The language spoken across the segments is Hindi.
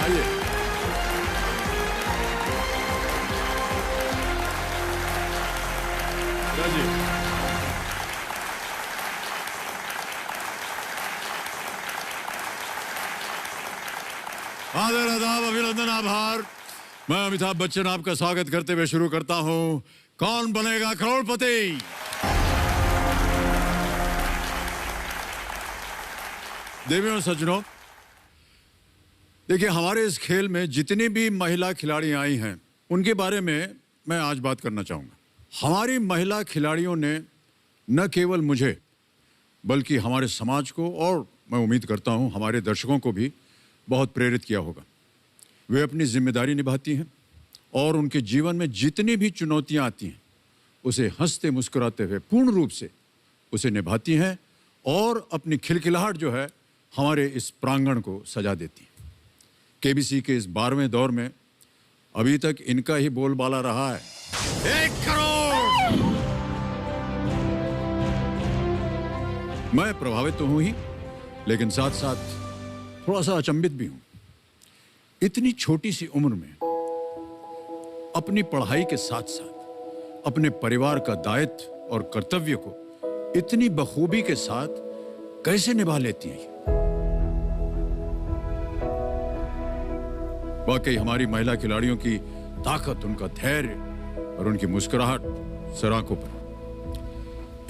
आइए। जी आदर, आदाब, अभिनंदन, आभार। मैं अमिताभ बच्चन आपका स्वागत करते हुए शुरू करता हूं कौन बनेगा करोड़पति। देवियों और सज्जनों, देखिए, हमारे इस खेल में जितनी भी महिला खिलाड़ी आई हैं उनके बारे में मैं आज बात करना चाहूंगा। हमारी महिला खिलाड़ियों ने न केवल मुझे बल्कि हमारे समाज को और मैं उम्मीद करता हूं हमारे दर्शकों को भी बहुत प्रेरित किया होगा। वे अपनी जिम्मेदारी निभाती हैं और उनके जीवन में जितनी भी चुनौतियां आती हैं उसे हंसते मुस्कुराते हुए पूर्ण रूप से उसे निभाती हैं और अपनी खिलखिलाहट जो है हमारे इस प्रांगण को सजा देती है। केबीसी के इस 12वें दौर में अभी तक इनका ही बोलबाला रहा है। 1 करोड़। मैं प्रभावित तो हूं ही, लेकिन साथ साथ थोड़ा सा अचंभित भी हूं। इतनी छोटी सी उम्र में अपनी पढ़ाई के साथ साथ अपने परिवार का दायित्व और कर्तव्य को इतनी बखूबी के साथ कैसे निभा लेती हैं। वाकई हमारी महिला खिलाड़ियों की ताकत, उनका धैर्य और उनकी मुस्कुराहट सराखों पर।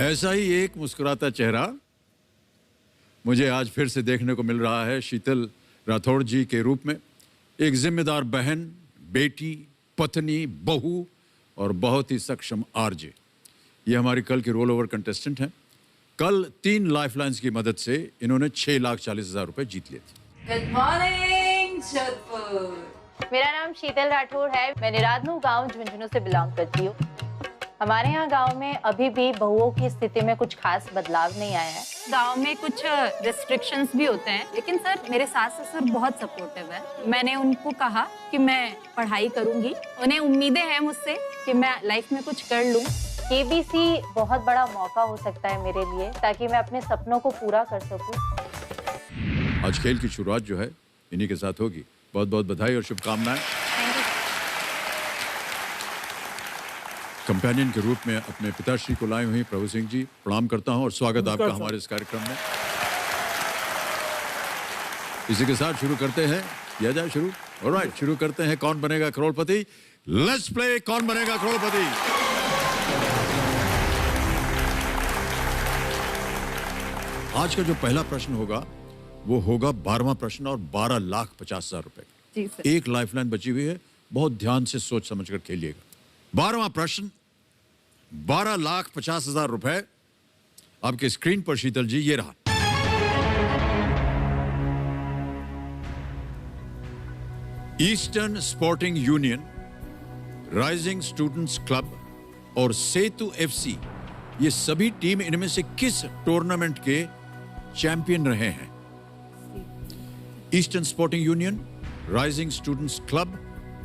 ऐसा ही एक मुस्कुराता चेहरा मुझे आज फिर से देखने को मिल रहा है शीतल राठौड़ जी के रूप में। एक जिम्मेदार बहन, बेटी, पत्नी, बहू और बहुत ही सक्षम आरजे। ये हमारी कल की रोल ओवर कंटेस्टेंट हैं। कल 3 लाइफलाइंस की मदद से इन्होंने 6,40,000 रुपए जीत लिए थे। Good morning Jodhpur. मेरा नाम शीतल राठौड़ है। मैं निरादनू गांव झुंझुनू से बिलोंग करती हूँ। हमारे यहाँ गांव में अभी भी बहुओं की स्थिति में कुछ खास बदलाव नहीं आया है। गांव में कुछ रेस्ट्रिक्शंस भी होते हैं, लेकिन सर मेरे सास ससुर बहुत सपोर्टिव है। मैंने उनको कहा कि मैं पढ़ाई करूंगी, उन्हें उम्मीदें हैं मुझसे कि मैं लाइफ में कुछ कर लूं। केबीसी बहुत बड़ा मौका हो सकता है मेरे लिए, ताकि मैं अपने सपनों को पूरा कर सकूं। आज खेल की शुरुआत जो है इन्हीं के साथ होगी। बहुत बहुत बधाई और शुभकामनाएं। कंपेनियन के रूप में अपने पिताश्री को लाए हुए प्रभु सिंह जी, प्रणाम करता हूं और स्वागत आपका हमारे इस कार्यक्रम में। इसी के साथ शुरू करते हैं, किया जाए शुरू। ऑलराइट, शुरू करते हैं कौन बनेगा करोड़पति। लेट्स प्ले कौन बनेगा करोड़पति। आज का जो पहला प्रश्न होगा वो होगा 12वां प्रश्न और 12,50,000 रुपए। जी सर। एक लाइफलाइन बची हुई है, बहुत ध्यान से सोच समझकर खेलिएगा। 12वां प्रश्न, 12,50,000 रुपए आपके स्क्रीन पर शीतल जी, ये रहा। Eastern sporting union, rising students club और सेतु एफसी, ये सभी टीम इनमें से किस टूर्नामेंट के चैंपियन रहे हैं? Eastern Sporting Union, Rising Students Club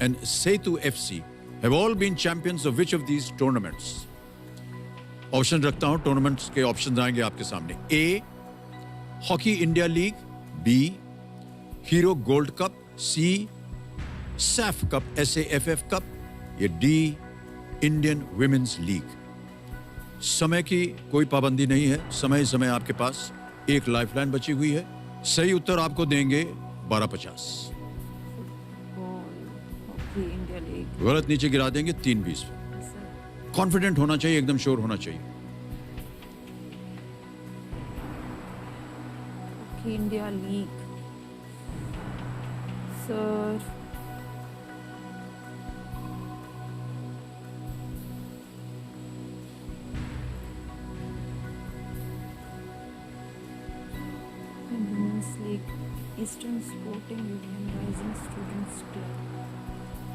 and Setu FC have all been champions of which of these tournaments? Option रखता हूं, टूर्नामेंट्स के ऑप्शन आएंगे आपके सामने। A, hockey India league, B, hero gold cup, C, SAFF cup, SAFF cup, या डी, इंडियन विमेंस लीग। समय की कोई पाबंदी नहीं है, समय समय आपके पास। एक लाइफलाइन बची हुई है। सही उत्तर आपको देंगे 12,50। इंडिया लीग गलत नीचे गिरा देंगे 3,20। कॉन्फिडेंट होना चाहिए, एकदम श्योर होना चाहिए। India league sir, eastern sporting union, rising students club.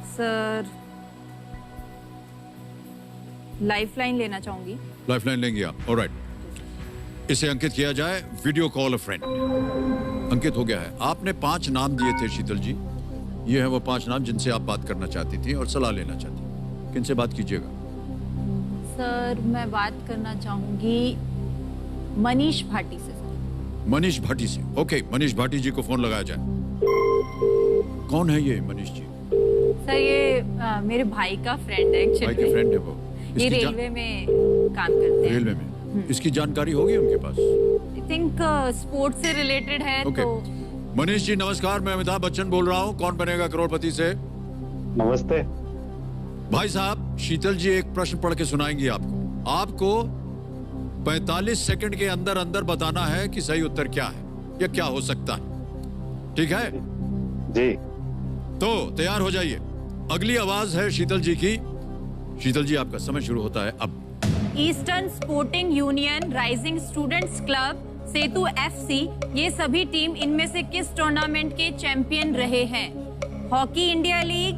Sir lifeline लेना चाहूंगी। लाइफलाइन लेंगे आप? ऑलराइट, इसे अंकित किया जाए। वीडियो कॉल अ फ्रेंड अंकित हो गया है। आपने 5 नाम दिए थे शीतल जी, ये है वो 5 नाम जिनसे आप बात करना चाहती थी और सलाह लेना चाहती थी। किनसे बात कीजिएगा? सर मैं बात करना चाहूंगी मनीष भाटी से। मनीष भाटी से। ओके, मनीष भाटी जी को फोन लगाया जाए। कौन है ये मनीष जी? सर ये मेरे भाई का फ्रेंड है भाई के एक्चुअली। फ्रेंड है वो? ये इसकी रेलवे में काम करते हैं। रेलवे में इसकी जानकारी होगी उनके पास? आई थिंक स्पोर्ट्स से रिलेटेड है। ओके। तो मनीष जी नमस्कार, मैं अमिताभ बच्चन बोल रहा हूँ, कौन बनेगा करोड़पति से। नमस्ते। भाई साहब, शीतल जी एक प्रश्न पढ़ के सुनाएंगी आपको। आपको 45 सेकंड के अंदर अंदर बताना है कि सही उत्तर क्या है या क्या हो सकता है, ठीक है? जी। तो तैयार हो जाइए। अगली आवाज है शीतल जी की। शीतल जी आपका समय शुरू होता है अब। Eastern sporting union, rising students club, Setu FC, ये सभी टीम इनमें से किस टूर्नामेंट के चैंपियन रहे हैं? Hockey India league,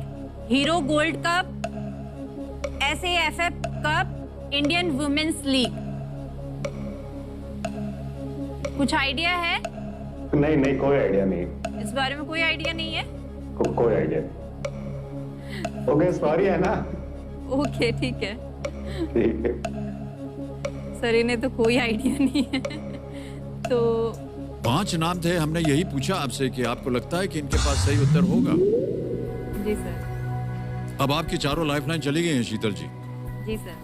Hero gold cup, SAFF cup, Indian women's league. कुछ आइडिया है? नहीं कोई आइडिया नहीं। इस बारे में कोई आइडिया नहीं है? कोई आइडिया नहीं। ओके सॉरी है ना। ओके ठीक है ठीक है। सर, इन्हें तो कोई आइडिया नहीं है। तो 5 नाम थे, हमने यही पूछा आपसे कि आपको लगता है कि इनके पास सही उत्तर होगा। जी सर। अब आपकी चारों लाइफलाइन चली गई हैं शीतल जी। जी सर।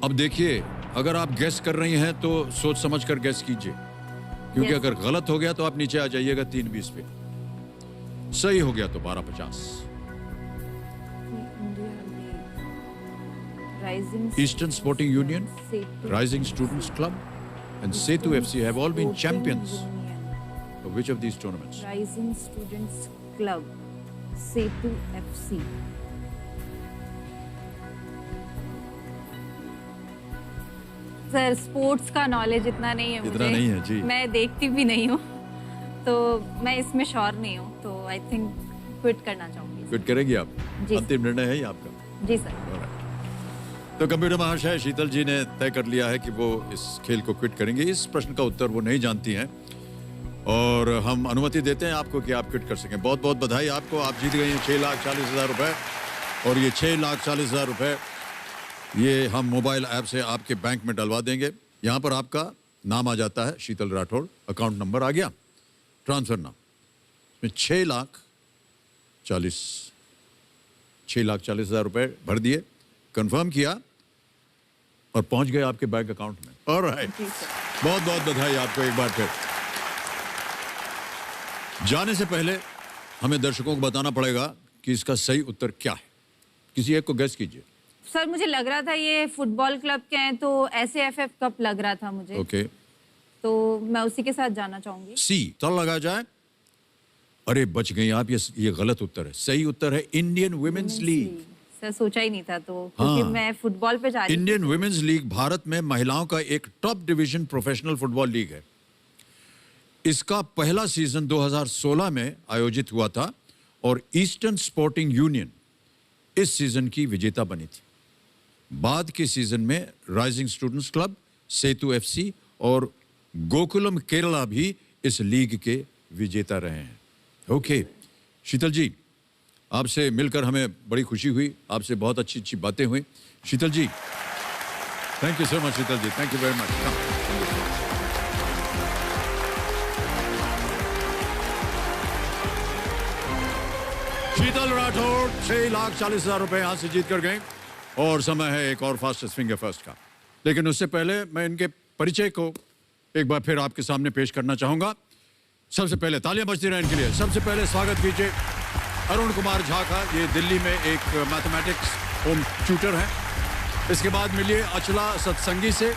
अब देखिए, अगर आप गैस कर रही हैं तो सोच समझ कर गैस कीजिए, क्योंकि Yes. अगर गलत हो गया तो आप नीचे आ जाइएगा 320 पे। सही हो गया तो 1250। Rising Eastern Sporting Union, Rising Students Club, and Setu FC have all been champions of which of these tournaments? Rising students club, Setu FC. Sir, sports का नॉलेज इतना नहीं है मुझे। इतना नहीं है, जी। मैं देखती भी नहीं हूँ, तो मैं इसमें श्योर नहीं हूँ, तो आई थिंक क्विट करना चाहूंगी। क्विट करेंगी आप? जी। अंतिम निर्णय है ये आपका? जी सर। तो कंप्यूटर महाशय, शीतल जी ने तय कर लिया है कि वो इस खेल को क्विट करेंगे। इस प्रश्न का उत्तर वो नहीं जानती हैं और हम अनुमति देते हैं आपको कि आप क्विट कर सकें। बहुत बहुत बधाई आपको, आप जीत गई हैं 6,40,000 रुपए। और ये 6,40,000 रुपए ये हम मोबाइल ऐप से आपके बैंक में डलवा देंगे। यहाँ पर आपका नाम आ जाता है शीतल राठौड़, अकाउंट नंबर आ गया, ट्रांसफर नाम, इसमें 6,40,000 रुपए भर दिए, कंफर्म किया और पहुंच गए आपके बैंक अकाउंट में। ऑलराइट, बहुत बहुत बधाई आपको एक बार फिर। जाने से पहले हमें दर्शकों को बताना पड़ेगा कि इसका सही उत्तर क्या है। किसी एक को गेस कीजिए। सर, मुझे लग रहा था ये फुटबॉल क्लब के हैं, तो SAFF कप लग रहा था मुझे। ओके, तो मैं उसी के साथ जाना चाहूंगी। सी तो लगाया जाए। अरे बच गई आप, ये गलत उत्तर है। सही उत्तर है इंडियन वुमेन्स लीग। सर, सोचा ही नहीं था, तो क्योंकि हाँ। मैं फुटबॉल पे जा रही थी। इंडियन वुमेन्स लीग भारत में महिलाओं का एक top division professional football league है। इसका पहला सीजन 2016 में आयोजित हुआ था और ईस्टर्न स्पोर्टिंग यूनियन इस सीजन की विजेता बनी थी। बाद के सीजन में rising students club, Setu FC और गोकुलम केरला भी इस लीग के विजेता रहे हैं। ओके शीतल जी, आपसे मिलकर हमें बड़ी खुशी हुई, आपसे बहुत अच्छी अच्छी बातें हुई। Sheetal ji, thank you so much. Sheetal ji, thank you very much. Sheetal Rathore 6,40,000 रुपए यहां से जीत कर गए और समय है एक और फास्टेस्ट फिंगर फर्स्ट का। लेकिन उससे पहले मैं इनके परिचय को एक बार फिर आपके सामने पेश करना चाहूंगा। सबसे पहले तालियां बजती रहें इनके लिए। सबसे पहले स्वागत कीजिए अरुण कुमार झा का। ये दिल्ली में एक मैथमेटिक्स होम ट्यूटर हैं। इसके बाद मिलिए अचला सत्संगी से,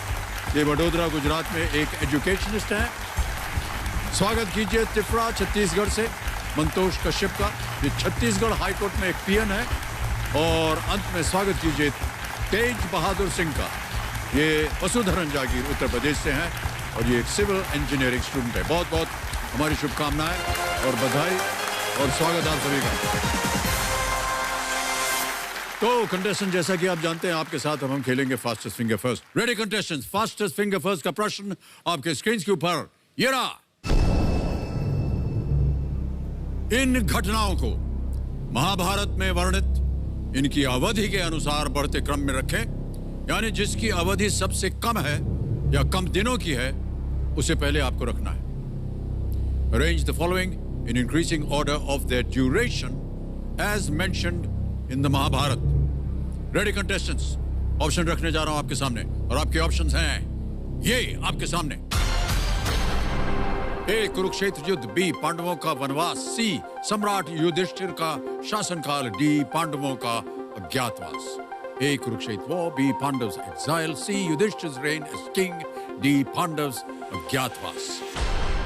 ये वडोदरा गुजरात में एक एजुकेशनिस्ट हैं। स्वागत कीजिए त्रिपुरा छत्तीसगढ़ से मंतोष कश्यप का, ये छत्तीसगढ़ हाईकोर्ट में एक पीएन है। और अंत में स्वागत कीजिए तेज बहादुर सिंह का, ये वसुधरन जागीर उत्तर प्रदेश से हैं और ये एक सिविल इंजीनियरिंग स्टूडेंट है। बहुत बहुत हमारी शुभकामनाएं और बधाई और स्वागत आप सभी का। तो कंटेस्टेंट, जैसा कि आप जानते हैं, आपके साथ हम खेलेंगे fastest finger first. Ready contestant, fastest finger first का प्रश्न आपके स्क्रीन के ऊपर ये रहा। इन घटनाओं को महाभारत में वर्णित इनकी अवधि के अनुसार बढ़ते क्रम में रखें, यानी जिसकी अवधि सबसे कम है या कम दिनों की है उसे पहले आपको रखना है। Arrange the following in increasing order of their duration as mentioned in the Mahabharata. Ready contestants? Option रखने जा रहा हूं आपके सामने और आपके ऑप्शंस हैं ये आपके सामने। ए कुरुक्षेत्र युद्ध, बी पांडवों का वनवास, सी सम्राट युधिष्ठिर का शासनकाल, डी पांडवों का अज्ञातवास। A Kurukshetra war, B Pandavs exile, C Yudhishthira's reign as king, D Pandavs agyatvas.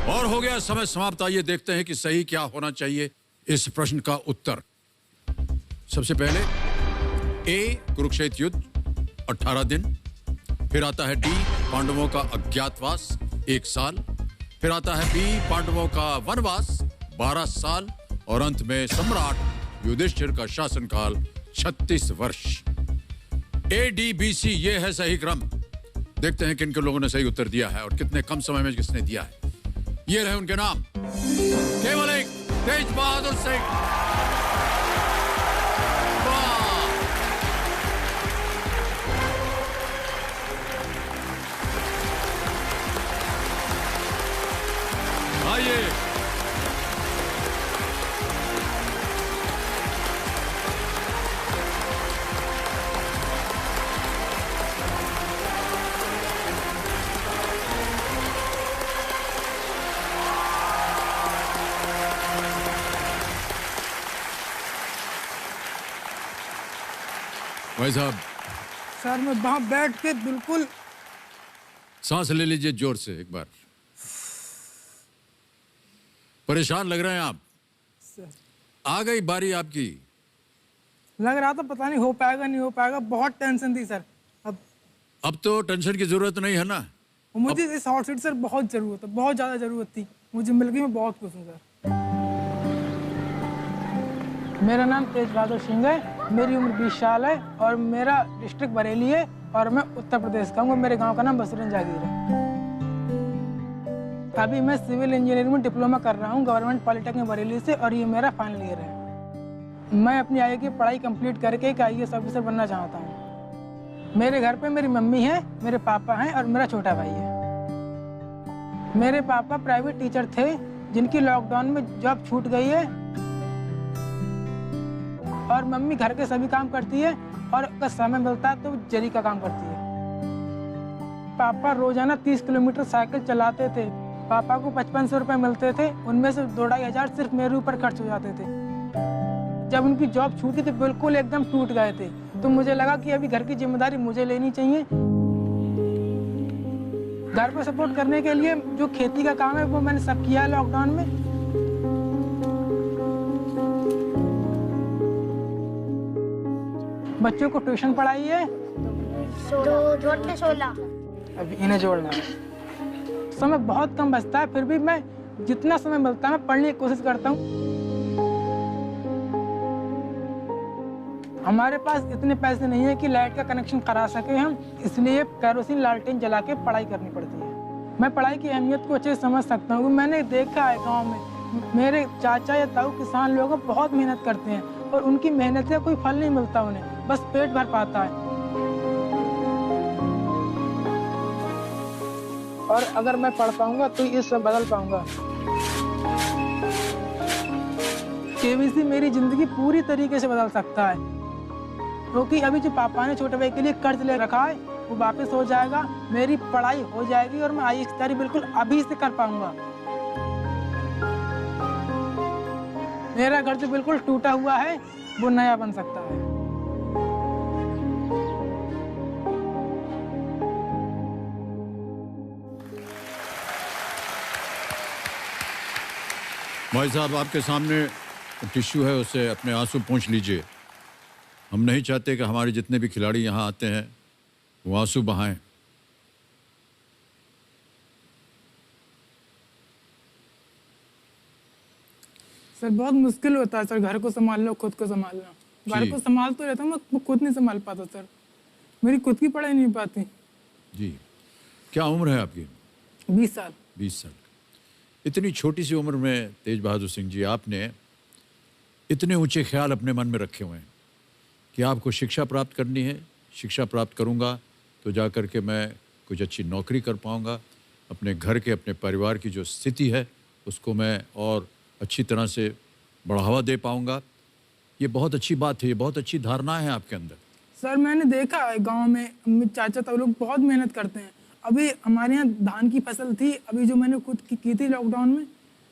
और हो गया समय समाप्त। आइए देखते हैं कि सही क्या होना चाहिए इस प्रश्न का उत्तर। सबसे पहले ए कुरुक्षेत्र युद्ध 18 दिन, फिर आता है डी पांडवों का अज्ञातवास 1 साल, फिर आता है बी पांडवों का वनवास 12 साल और अंत में सम्राट युधिष्ठिर का शासनकाल 36 वर्ष। ए डी बी सी ये है सही क्रम। देखते हैं किन किन लोगों ने सही उत्तर दिया है और कितने कम समय में किसने दिया है। ये रहे उनके नाम, केवल एक तेज बहादुर सिंह। आइए भाई साहब, सर मैं वहां बैठ के बिल्कुल सांस ले लीजिए जोर से एक बार। परेशान लग रहे हैं आप। आ गई बारी आपकी। लग रहा था पता नहीं हो पाएगा नहीं हो पाएगा, बहुत टेंशन थी सर। अब तो टेंशन की जरूरत नहीं है ना। मुझे इस हॉट सीट सर बहुत जरूरत है, बहुत ज्यादा जरूरत थी, मुझे मिल गई, मैं बहुत खुश हूँ सर। मेरा नाम तेज बहादुर सिंह है, मेरी उम्र 20 साल है और मेरा डिस्ट्रिक्ट बरेली है और मैं उत्तर प्रदेश का हूँ। मेरे गांव का नाम बसरन जागीर है। अभी मैं सिविल इंजीनियरिंग में डिप्लोमा कर रहा हूँ गवर्नमेंट पॉलिटेक्निक बरेली से और ये मेरा फाइनल ईयर है। मैं अपनी आगे की पढ़ाई कंप्लीट करके एक IAS ऑफिसर बनना चाहता हूँ। मेरे घर पे मेरी मम्मी है, मेरे पापा हैं और मेरा छोटा भाई है। मेरे पापा प्राइवेट टीचर थे जिनकी लॉकडाउन में जॉब छूट गई है और मम्मी घर के सभी काम करती है और अगर समय मिलता है तो जरी का काम करती है। पापा रोजाना 30 किलोमीटर साइकिल चलाते थे। पापा को 5500 रुपये मिलते थे, उनमें से 2-2,500 सिर्फ मेरे ऊपर खर्च हो जाते थे। जब उनकी जॉब छूटी तो बिल्कुल एकदम टूट गए थे, तो मुझे लगा कि अभी घर की जिम्मेदारी मुझे लेनी चाहिए। घर पर सपोर्ट करने के लिए जो खेती का काम है वो मैंने सब किया है लॉकडाउन में। बच्चों को ट्यूशन पढ़ाई है, 16 अभी इन्हें जोड़ना है। समय बहुत कम बचता है, फिर भी मैं जितना समय मिलता है मैं पढ़ने की कोशिश करता हूँ। हमारे पास इतने पैसे नहीं है कि लाइट का कनेक्शन करा सके हम, इसलिए केरोसिन लालटेन जला के पढ़ाई करनी पड़ती है। मैं पढ़ाई की अहमियत को अच्छे से समझ सकता हूँ। मैंने देखा है गांव में मेरे चाचा या ताऊ किसान लोग बहुत मेहनत करते हैं और उनकी मेहनत का कोई फल नहीं मिलता उन्हें, बस पेट भर पाता है। और अगर मैं पढ़ पाऊंगा तो ये सब बदल पाऊंगा। KBC मेरी जिंदगी पूरी तरीके से बदल सकता है, क्योंकि अभी जो पापा ने छोटे भाई के लिए कर्ज ले रखा है वो वापस हो जाएगा, मेरी पढ़ाई हो जाएगी और मैं IAS की तैयारी बिल्कुल अभी से कर पाऊंगा। मेरा घर जो बिल्कुल टूटा हुआ है वो नया बन सकता है। भाई साहब, आपके सामने टिश्यू है, उससे अपने आंसू पोंछ लीजिए। हम नहीं चाहते कि हमारे जितने भी खिलाड़ी यहाँ आते हैं वो आंसू बहाएं। सर बहुत मुश्किल होता है सर, घर को संभालना, खुद को संभालना। घर को संभाल तो रहता हूँ, मैं खुद नहीं संभाल पाता सर, मेरी खुद की पढ़ाई नहीं पाती। जी, क्या उम्र है आपकी? 20 साल। 20 साल। इतनी छोटी सी उम्र में तेज बहादुर सिंह जी, आपने इतने ऊंचे ख्याल अपने मन में रखे हुए हैं कि आपको शिक्षा प्राप्त करनी है। शिक्षा प्राप्त करूंगा तो जा कर के मैं कुछ अच्छी नौकरी कर पाऊंगा, अपने घर के, अपने परिवार की जो स्थिति है उसको मैं और अच्छी तरह से बढ़ावा दे पाऊंगा। ये बहुत अच्छी बात है, ये बहुत अच्छी धारणा है आपके अंदर। सर मैंने देखा है गांव में अम्मी चाचा तो लोग बहुत मेहनत करते हैं। अभी हमारे यहाँ धान की फसल थी, अभी जो मैंने खुद की थी लॉकडाउन में,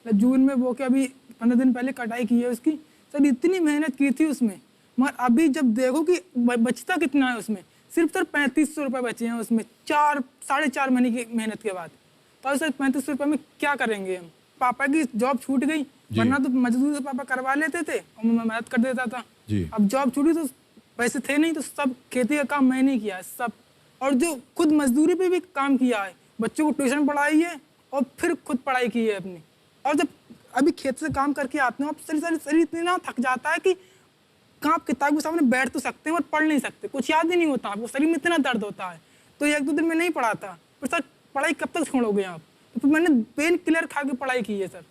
जून में वो के अभी 15 दिन पहले कटाई की है उसकी। सर इतनी मेहनत की थी उसमें, मगर अभी जब देखो कि बचता कितना है उसमें, सिर्फ सर 3500 रुपये बचे हैं उसमें 4-4.5 महीने की मेहनत के बाद। तो सर 3500 रुपये में क्या करेंगे हम? पापा की जॉब छूट गई, वरना तो मजदूरी से पापा करवा लेते थे और मैं मदद कर देता था। अब जॉब छूटी तो पैसे थे नहीं, तो सब खेती का काम मैंने किया है सब। और जो खुद मजदूरी पे भी काम किया है, बच्चों को ट्यूशन पढ़ाई है और फिर खुद पढ़ाई की है अपनी। और जब अभी खेत से काम करके आते हैं, अब शरीर इतना थक जाता है कि कहाँ आप किताब के सामने बैठ तो सकते हैं और पढ़ नहीं सकते, कुछ याद ही नहीं होता आपको, शरीर में इतना दर्द होता है। तो 1-2 दिन में नहीं पढ़ा था, फिर सर पढ़ाई कब तक छोड़ोगे आप? तो फिर मैंने पेन किलर खा के पढ़ाई की है सर।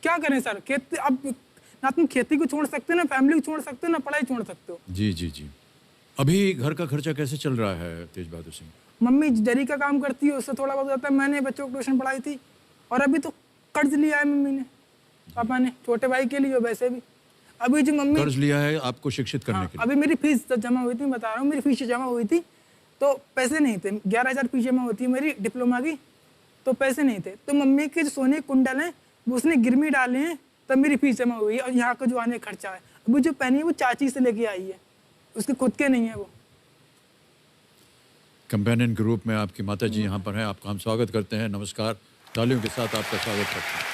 क्या करें सर, खेती अब ना तुम खेती को छोड़ सकते हो, ना फैमिली को छोड़ सकते हो, ना पढ़ाई छोड़ सकते हो। जी जी जी। अभी घर का खर्चा कैसे चल रहा है तेज बहादुर सिंह? मम्मी जरी का काम करती है, उससे थोड़ा बहुत होता है। मैंने बच्चों को ट्यूशन पढ़ाई थी, और अभी तो कर्ज लिया है मम्मी ने, पापा ने, छोटे भाई के लिए। वैसे भी अभी जो मम्मी कर्ज लिया है आपको शिक्षित करने के लिए? अभी मेरी फीस जमा हुई थी, बता रहा हूँ, मेरी फीस जमा हुई थी तो पैसे नहीं थे। 11,000 फीस जमा होती है मेरी डिप्लोमा की, तो पैसे नहीं थे। तो मम्मी के जो सोने के कुंडल हैं वो उसने गिरवी डाले हैं, तब मेरी फीस जमा हुई है। और यहाँ का जो आने खर्चा है, अभी जो पहनी है वो चाची से लेके आई है, उसके खुद के नहीं है वो। कंपेनियन के रूप में आपकी माता जी यहाँ पर हैं, आपका हम स्वागत करते हैं। नमस्कार, तालियों के साथ आपका स्वागत करते हैं।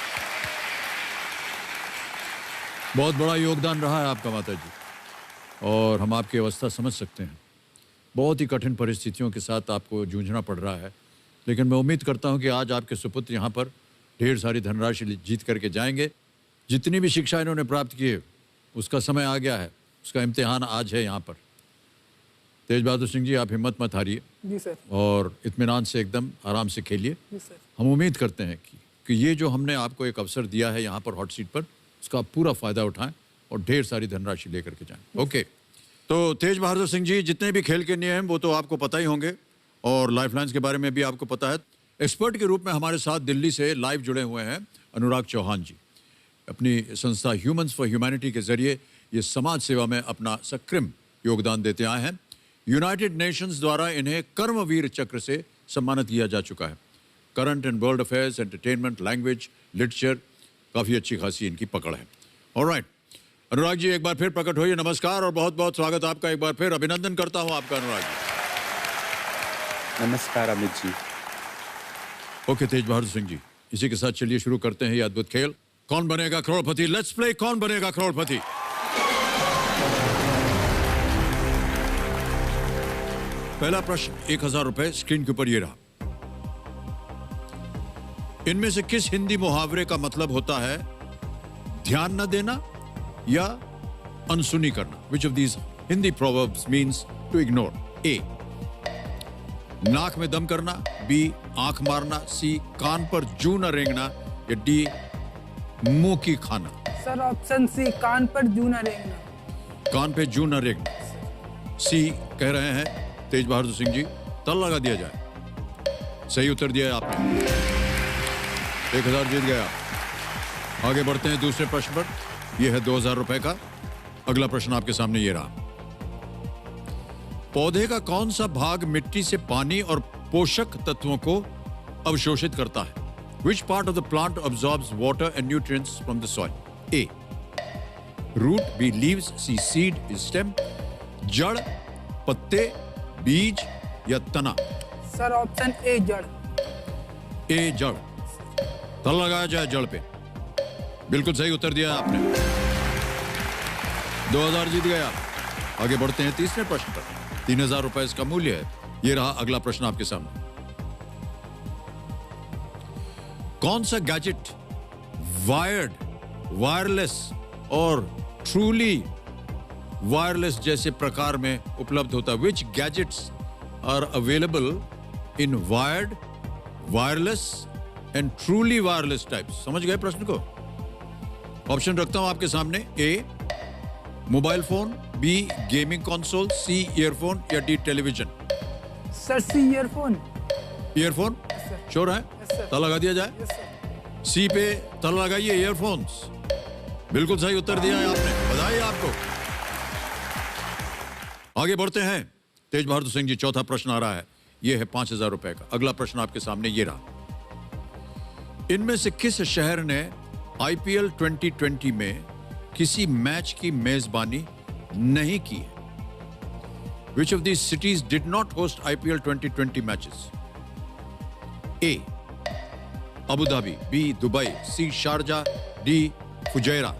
बहुत बड़ा योगदान रहा है आपका माता जी, और हम आपकी अवस्था समझ सकते हैं। बहुत ही कठिन परिस्थितियों के साथ आपको जूझना पड़ रहा है, लेकिन मैं उम्मीद करता हूँ कि आज आपके सुपुत्र यहाँ पर ढेर सारी धनराशि जीत करके जाएंगे। जितनी भी शिक्षा इन्होंने प्राप्त की है उसका समय आ गया है, उसका इम्तिहान आज है यहाँ पर। तेज बहादुर सिंह जी, आप हिम्मत मत हारिए जी सर, और इत्मीनान से एकदम आराम से खेलिए। जी सर। हम उम्मीद करते हैं कि ये जो हमने आपको एक अवसर दिया है यहाँ पर हॉट सीट पर, उसका पूरा फ़ायदा उठाएं और ढेर सारी धनराशि लेकर के जाएं। ओके, तो तेज बहादुर सिंह जी, जितने भी खेल के नियम वो तो आपको पता ही होंगे, और लाइफलाइंस के बारे में भी आपको पता है। एक्सपर्ट के रूप में हमारे साथ दिल्ली से लाइव जुड़े हुए हैं अनुराग चौहान जी। अपनी संस्था ह्यूमंस फॉर ह्यूमैनिटी के जरिए ये समाज सेवा में अपना सक्रिय योगदान देते आए हैं। यूनाइटेड नेशंस द्वारा इन्हें कर्मवीर चक्र से सम्मानित किया जा चुका है। Current and world affairs, entertainment, language, literature, काफ़ी अच्छी खासी इनकी पकड़ है। ऑलराइट, अनुराग जी एक बार फिर प्रकट होइए। नमस्कार और बहुत बहुत स्वागत आपका, एक बार फिर अभिनंदन करता हूं आपका अनुराग जी। नमस्कार अमित जी। ओके तेज बहादुर सिंह जी, इसी के साथ चलिए शुरू करते हैं ये अद्भुत खेल, कौन बनेगा करोड़पति। लेट्स प्ले कौन बनेगा करोड़पति। पहला प्रश्न 1000 रुपए स्क्रीन के ऊपर ये रहा। इनमें से किस हिंदी मुहावरे का मतलब होता है ध्यान न देना या अनसुनी करना? Which of these Hindi proverbs means to ignore? A, नाक में दम करना, बी, आंख मारना, सी, कान पर जू न रेंगना, या डी, मुंह की खाना। सर ऑप्शन सी, कान पर जू न रेंगना। कान पे जू न रेंगना, सी कह रहे हैं तेज बहादुर सिंह जी। तल लगा दिया जाए। सही उत्तर दिया है आपने, 1000 जीत गया। आगे बढ़ते हैं दूसरे प्रश्न पर। यह है 2000 रुपए का। अगला प्रश्न आपके सामने ये रहा। पौधे का कौन सा भाग मिट्टी से पानी और पोषक तत्वों को अवशोषित करता है? Which part of the plant absorbs water and nutrients from the soil? A, root, B, leaves, C, seed, stem, जड़, पत्ते, बीज या तना? सर ऑप्शन ए, जड़। ए, जड़। तल लगाया जाए जड़ पे। बिल्कुल सही उत्तर दिया आपने, 2000 जीत गया। आगे बढ़ते हैं तीसरे प्रश्न पर। 3000 रुपए इसका मूल्य है। ये रहा अगला प्रश्न आपके सामने। कौन सा गैजेट वायर्ड, वायरलेस और ट्रूली वायरलेस जैसे प्रकार में उपलब्ध होता है? Which gadgets are available in wired, wireless and truly wireless types? समझ गए प्रश्न को? ऑप्शन रखता हूं आपके सामने। A, mobile phone, B, gaming console, C, earphone या D, television? Sir C, earphone. Earphone? Sure है? सर। ताला लगा दिया जाए। सी पे ताला लगाइए, ईयरफोन्स। बिल्कुल सही उत्तर दिया है आपने, बधाई आपको। आगे बढ़ते हैं। तेज बहादुर सिंह जी, चौथा प्रश्न आ रहा है, यह है 5,000 रुपए का। अगला प्रश्न आपके सामने ये रहा। इनमें से किस शहर ने आईपीएल 2020 में किसी मैच की मेजबानी नहीं की है? Which of these cities did not host IPL 2020 matches? A. Abu Dhabi, B. Dubai, C. Sharjah, D. Fujairah.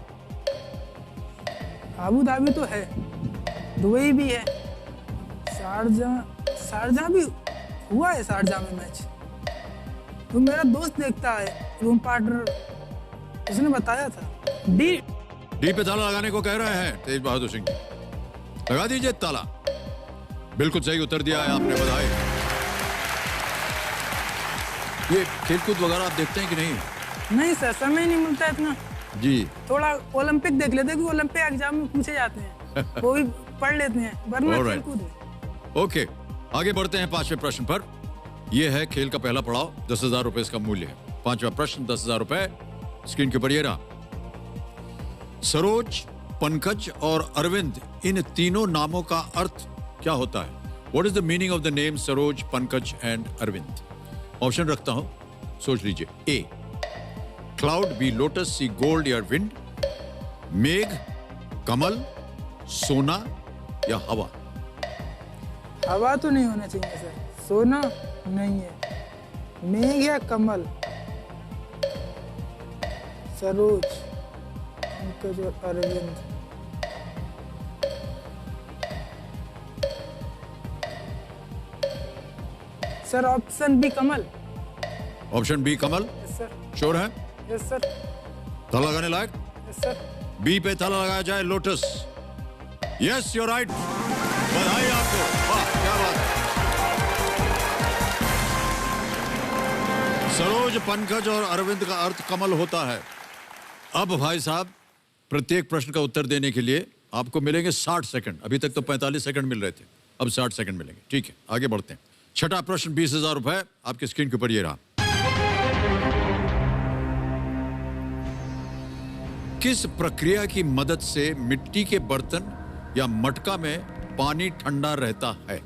Abu Dhabi तो है, दुबई भी है, शारजा भी हुआ है, शारजा में मैच। तो मेरा दोस्त देखता है, रूम पार्टनर, उसने बताया था। डी पे ताला लगाने को कह रहे हैं तेज बहादुर सिंह जी। लगा दीजिए ताला। बिल्कुल सही उत्तर दिया है आपने, बधाई। ये खेलकूद वगैरह आप देखते हैं कि नहीं? नहीं सर, समय नहीं मिलता इतना जी। थोड़ा ओलंपिक देख लेते, क्योंकि ओलंपिक एग्जाम में पूछे जाते हैं, वो भी पढ़ लेते हैं, वरना Alright. खेलकूद है। ओके, आगे बढ़ते हैं 5वें प्रश्न पर। यह है खेल का पहला पड़ाव, 10,000 रुपए इसका मूल्य है। 5वां प्रश्न, 10,000 रुपए। स्क्रीन के ऊपर ये रहा। सरोज, पंकज और अरविंद, इन तीनों नामों का अर्थ क्या होता है? What is the meaning of the name Saroj, Pankaj and Arvind? Option रखता हूं, सोच लीजिए। A cloud, B lotus, C gold या विंड, मेघ, कमल, सोना या हवा? हवा तो नहीं होना चाहिए सर, सोना नहीं है, मेघ या कमल, सरोज, पंकज और अरविंद। सर ऑप्शन बी कमल। ऑप्शन बी कमल, यस सर, श्योर है? यस सर, ताला लगाने लायक? Yes sir. बी पे ताला लगाया जाए, लोटस। यस, यू राइट, बधाई आपको, वाह क्या बात है। सरोज, पंकज और अरविंद का अर्थ कमल होता है। अब भाई साहब, प्रत्येक प्रश्न का उत्तर देने के लिए आपको मिलेंगे 60 सेकंड। अभी तक तो 45 सेकंड मिल रहे थे, अब 60 सेकंड मिलेंगे। ठीक है, आगे बढ़ते हैं। छठा प्रश्न, 20,000 रुपए आपकी स्क्रीन के ऊपर ये रहा। किस प्रक्रिया की मदद से मिट्टी के बर्तन या मटका में पानी ठंडा रहता है?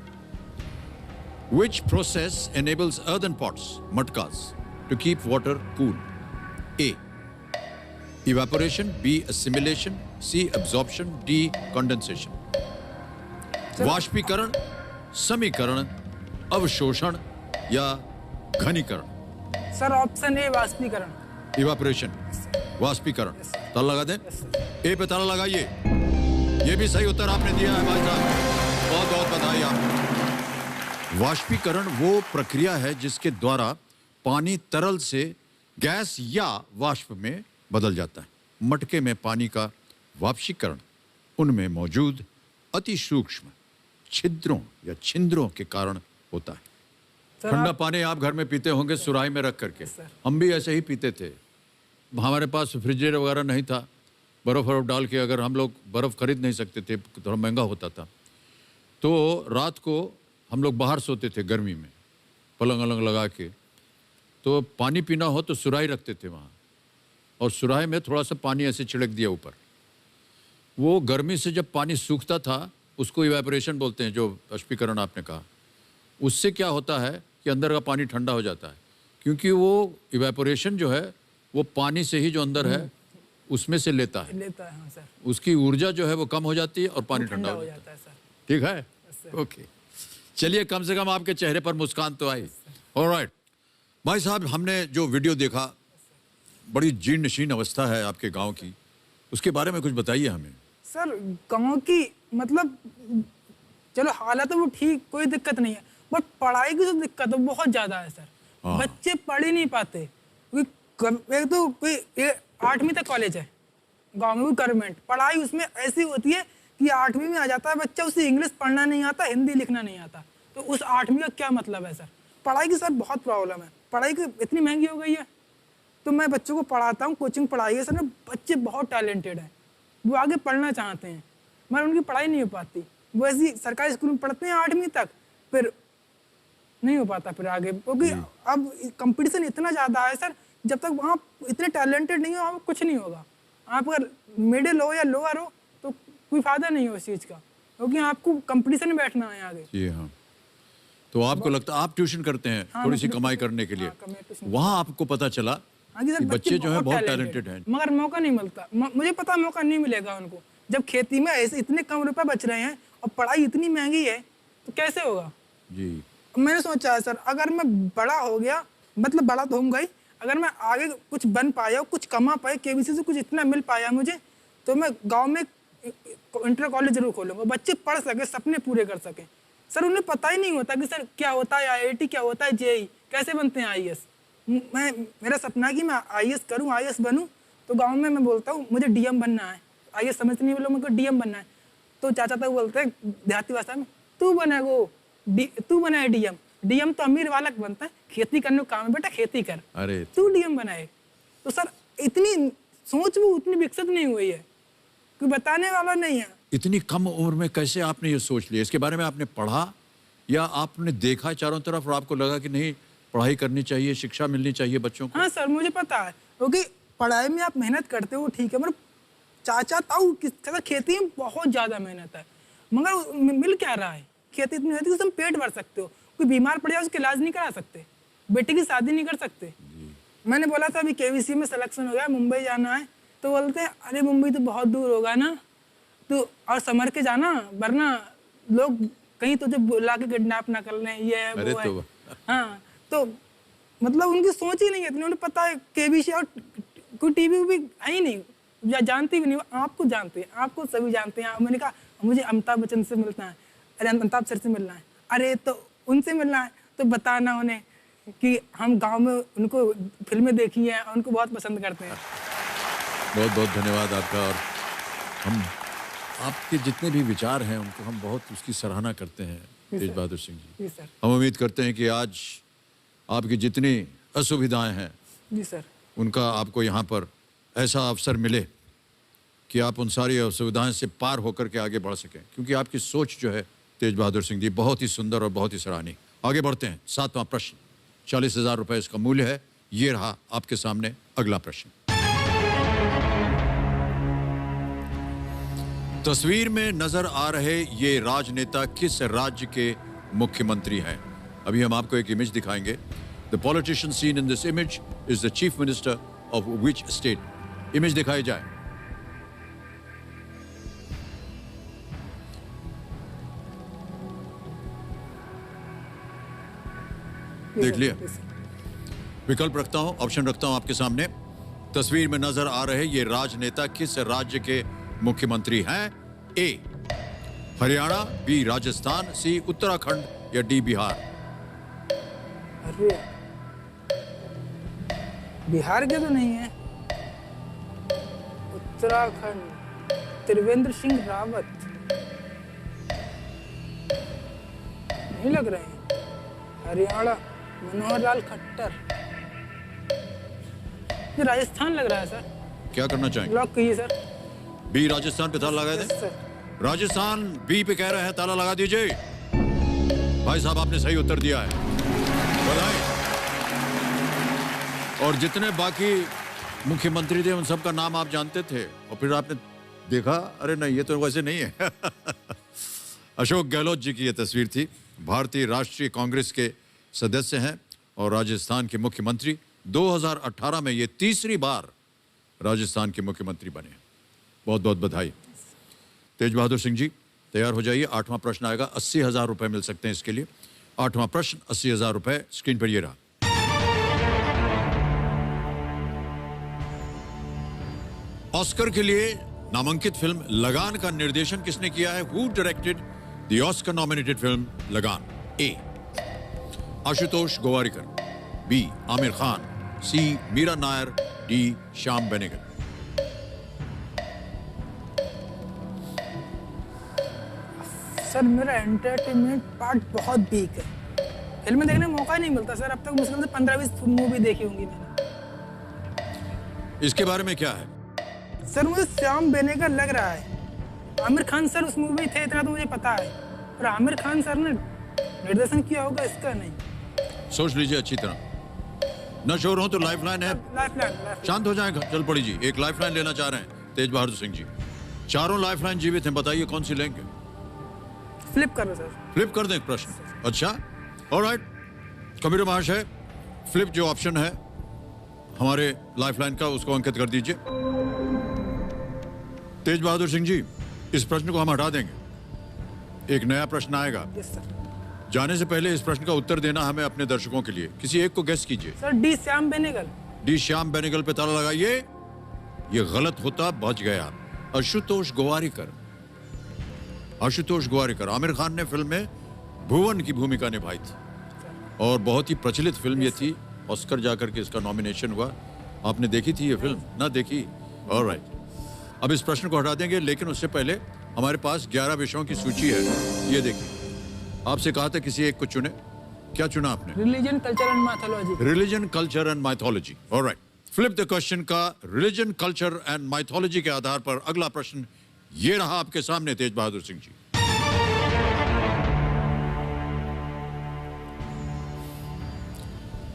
Which process enables earthen pots, matkas, to keep water cool? A. Evaporation, B. Assimilation, C. Absorption, D. Condensation. वाष्पीकरण, समीकरण, अवशोषण या घनीकरण? सर ऑप्शन ए वाष्पीकरण। इवापोरेशन, वाष्पीकरण। ताला लगा दें, ए पे ताला लगाइए। ये भी सही उत्तर आपने दिया है भाई साहब, बहुत बहुत बधाई आपको। वाष्पीकरण वो प्रक्रिया है जिसके द्वारा पानी तरल से गैस या वाष्प में बदल जाता है। मटके में पानी का वाष्पीकरण उनमें मौजूद अति सूक्ष्म छिद्रों या छिंद्रों के कारण होता है। ठंडा पानी आप घर में पीते होंगे सुराही में रख करके, हम भी ऐसे ही पीते थे। हमारे पास रेफ्रिजरेटर वगैरह नहीं था, बर्फ़ डाल के, अगर हम लोग बर्फ़ खरीद नहीं सकते थे, थोड़ा महंगा होता था, तो रात को हम लोग बाहर सोते थे गर्मी में, पलंग अलंग लगा के। तो पानी पीना हो तो सुराही रखते थे वहाँ, और सुराही में थोड़ा सा पानी ऐसे छिड़क दिया ऊपर। वो गर्मी से जब पानी सूखता था, उसको इवेपोरेशन बोलते हैं, जो वाष्पीकरण आपने कहा। उससे क्या होता है कि अंदर का पानी ठंडा हो जाता है, क्योंकि वो इवेपोरेशन जो है वो पानी से ही जो अंदर है उसमें से लेता है। हाँ सर। उसकी ऊर्जा जो है वो कम हो जाती है और पानी ठंडा हो जाता है। सर। ठीक है, ओके। चलिए, कम से कम आपके चेहरे पर मुस्कान तो आई। ऑलराइट भाई साहब, हमने जो वीडियो देखा, बड़ी जीर्ण शीर्ण अवस्था है आपके गांव की, उसके बारे में कुछ बताइए हमें। सर गांव की मतलब चलो हालत तो वो ठीक, कोई दिक्कत नहीं है, बट पढ़ाई की जो दिक्कत है बहुत ज्यादा है सर। बच्चे पढ़ ही नहीं पाते, क्योंकि एक तो कोई 8वीं तक कॉलेज है गांव में, गवर्नमेंट पढ़ाई उसमें ऐसी होती है कि 8वीं में आ जाता है बच्चा, उसे इंग्लिश पढ़ना नहीं आता, हिंदी लिखना नहीं आता, तो उस 8वीं का क्या मतलब है सर। पढ़ाई की सर बहुत प्रॉब्लम है, पढ़ाई की इतनी महंगी हो गई है। तो मैं बच्चों को पढ़ाता हूँ, कोचिंग पढ़ाई है सर, बच्चे बहुत टैलेंटेड हैं, वो आगे पढ़ना चाहते हैं, मगर उनकी पढ़ाई नहीं हो पाती। वो ऐसी सरकारी स्कूल में पढ़ते हैं 8वीं तक, फिर नहीं हो पाता फिर आगे, क्योंकि अब कंपटीशन इतना ज़्यादा है सर जब तक आप इतने टैलेंटेड नहीं हो, आप कुछ नहीं होगा। आप अगर मिडिल हो या लोअर हो तो कोई फायदा नहीं हो उस चीज़ का, क्योंकि आपको कंपटीशन में बैठना है आगे। जी हाँ। तो आपको लगता आप ट्यूशन करते हैं थोड़ी सी कमाई करने के लिए, वहाँ आपको पता चला हाँ जी सर, कि बच्चे जो है बहुत talented टैलेंटेड हैं। मगर मौका नहीं मिलता। मुझे पता मौका नहीं मिलेगा उनको, जब खेती में ऐसे इतने कम रुपए बच रहे हैं और पढ़ाई इतनी महंगी है तो कैसे होगा। जी मैंने सोचा है सर, अगर मैं बड़ा हो गया, मतलब बड़ा तो होऊंगा ही, अगर मैं आगे कुछ बन पाया, कुछ कमा पाया, केबीसी से कुछ इतना मिल पाया मुझे, तो मैं गांव में इंटर कॉलेज जरूर खोलूंगा, बच्चे पढ़ सके, सपने पूरे कर सके। सर उन्हें पता ही नहीं होता कि सर क्या होता है IIT, क्या होता है JEE, कैसे बनते हैं IAS। मेरा सपना है कि मैं IAS करूँ, IAS बनूँ। तो गाँव में मैं बोलता हूँ मुझे DM बनना है, IAS समझते नहीं, लोग मुझको DM बनना है। तो चाचा तक बोलते हैं देहाती भाषा में, तू बनाए DM तो अमीर वाला बनता है, खेती करने का काम है बेटा, खेती कर, अरे तू DM बनाए। तो सर इतनी सोच वो उतनी विकसित नहीं हुई है, कोई बताने वाला नहीं है। इतनी कम उम्र में कैसे आपने ये सोच लिया? इसके बारे में आपने पढ़ा या आपने देखा चारों तरफ और आपको लगा कि नहीं पढ़ाई करनी चाहिए, शिक्षा मिलनी चाहिए बच्चों को? हाँ सर मुझे पता है, क्योंकि पढ़ाई में आप मेहनत करते हो ठीक है, मगर चाचा ताऊ किस तरह खेती में बहुत ज़्यादा मेहनत है, मगर मिल क्या रहा है? खेती इतनी मेहनत है कि तुम पेट भर सकते हो, कोई बीमार पड़ जाए उसका इलाज नहीं करा सकते, बेटे की शादी नहीं कर सकते। मैंने बोला था अभी KVC में सिलेक्शन हो गया, मुंबई जाना है, तो बोलते हैं अरे मुंबई तो बहुत दूर होगा ना, तो और समर के जाना, वरना लोग कहीं तुझे बुला के किडनैप ना कर लें, ये है वो है। हाँ तो मतलब उनकी सोच ही नहीं है इतनी, उन्हें पता है KVC और कोई TV भी है ही नहीं, या जानती भी नहीं, आपको जानते हैं, आपको सभी जानते हैं। मैंने कहा मुझे अमिताभ बच्चन से मिलना है, अरे अमिताभ सर से मिलना है, अरे तो उनसे मिलना है, तो बताना उन्हें कि हम गांव में उनको फिल्में देखी हैं और उनको बहुत पसंद करते हैं। बहुत बहुत धन्यवाद आपका। और हम आपके जितने भी विचार हैं उनको हम बहुत उसकी सराहना करते हैं तेज बहादुर सिंह जी। जी सर। हम उम्मीद करते हैं कि आज आपकी जितनी असुविधाएं हैं जी सर, उनका आपको यहाँ पर ऐसा अवसर मिले कि आप उन सारी असुविधाएं से पार होकर के आगे बढ़ सकें, क्योंकि आपकी सोच जो है तेज बहादुर सिंह जी बहुत ही सुंदर और बहुत ही सराहनीय। आगे बढ़ते हैं। 7वां प्रश्न, 40,000 रुपये इसका मूल्य है। ये रहा आपके सामने अगला प्रश्न। तस्वीर में नजर आ रहे ये राजनेता किस राज्य के मुख्यमंत्री हैं? अभी हम आपको एक इमेज दिखाएंगे। The politician seen in this image is the chief minister of which state? Image दिखाई जाए। देख लिया? विकल्प रखता हूं, ऑप्शन रखता हूं आपके सामने। तस्वीर में नजर आ रहे ये राजनेता किस राज्य के मुख्यमंत्री हैं? A Haryana, B Rajasthan, C Uttarakhand या D बिहार? अरे बिहार के तो नहीं है, उत्तराखंड, त्रिवेंद्र सिंह रावत नहीं लग रहे हैं, हरियाणा मनोहर लाल खट्टर, ये राजस्थान लग रहा है सर। क्या करना चाहेंगे? लॉक कीजिए सर। बी राजस्थान पे ताला लगा यस दें? सर। राजस्थान बी पे कह रहे हैं, ताला लगा दीजिए। भाई साहब आपने सही उत्तर दिया है, बधाई। और जितने बाकी मुख्यमंत्री थे उन सबका नाम आप जानते थे और फिर आपने देखा अरे नहीं ये तो वैसे नहीं है। अशोक गहलोत जी की ये तस्वीर थी। भारतीय राष्ट्रीय कांग्रेस के सदस्य हैं और राजस्थान के मुख्यमंत्री। 2018 में ये तीसरी बार राजस्थान के मुख्यमंत्री बने। बहुत बहुत बधाई। तेज बहादुर सिंह जी तैयार हो जाइए। 8वां प्रश्न आएगा, 80,000 रुपए मिल सकते हैं इसके लिए। 8वां प्रश्न, 80,000 रुपए स्क्रीन पर ये रहा। ऑस्कर के लिए नामांकित फिल्म लगान का निर्देशन किसने किया है? Who directed the Oscar nominated film लगान? ए आशुतोष गोवारिकर, बी आमिर खान, सी मीरा नायर, डी श्याम बेनेगल? सर मेरा एंटरटेनमेंट पार्ट बहुत वीक है, फिल्में देखने का मौका ही नहीं मिलता सर। अब तक मुश्किल से 15-20 मूवी देखी होंगी मैंने। इसके बारे में क्या है? सर मुझे श्याम बेनेगल लग रहा है। आमिर खान सर उस मूवी में थे इतना तो मुझे पता है, पर आमिर खान सर ने निर्देशन किया होगा इसका नहीं। सोच लीजिए अच्छी तरह। न श्योर हो तो लाइफलाइन है, लाइफ शांत हो जाएगा। चल पड़ी जी, एक लाइफलाइन लेना चाह रहे हैं तेज बहादुर सिंह जी। चारों लाइफलाइन जीवित हैं, बताइए कौन सी लेंगे? फ्लिप करो सर। फ्लिप कर दें एक प्रश्न। अच्छा, ऑलराइट। कबीर महाशय, फ्लिप जो ऑप्शन है हमारे लाइफलाइन का, उसको अंकित कर दीजिए। तेज बहादुर सिंह जी, इस प्रश्न को हम हटा देंगे, एक नया प्रश्न आएगा। Yes sir. जाने से पहले इस प्रश्न का उत्तर देना हमें अपने दर्शकों के लिए। किसी एक को गेस कीजिए। Sir D Shyam Benegal. D Shyam Benegal पे ताला लगाइए। ये गलत होता, बच गया। आशुतोष गोवारिकर। आशुतोष गोवारिकर, आमिर खान ने फिल्म में भुवन की भूमिका निभाई थी और बहुत ही प्रचलित फिल्म ये थी। ऑस्कर जाकर के इसका नॉमिनेशन हुआ। आपने देखी थी ये फिल्म? ना देखी? ऑलराइट, अब इस प्रश्न को हटा देंगे, लेकिन उससे पहले हमारे पास 11 विषयों की सूची है। ये देखिए, आपसे कहा था किसी एक को चुने, क्या चुना आपने? Religion, culture and mythology. Religion, culture and mythology. Alright, flip the question का रिलीजन, कल्चर एंड माइथोलॉजी के आधार पर अगला प्रश्न ये रहा आपके सामने तेज बहादुर सिंह जी।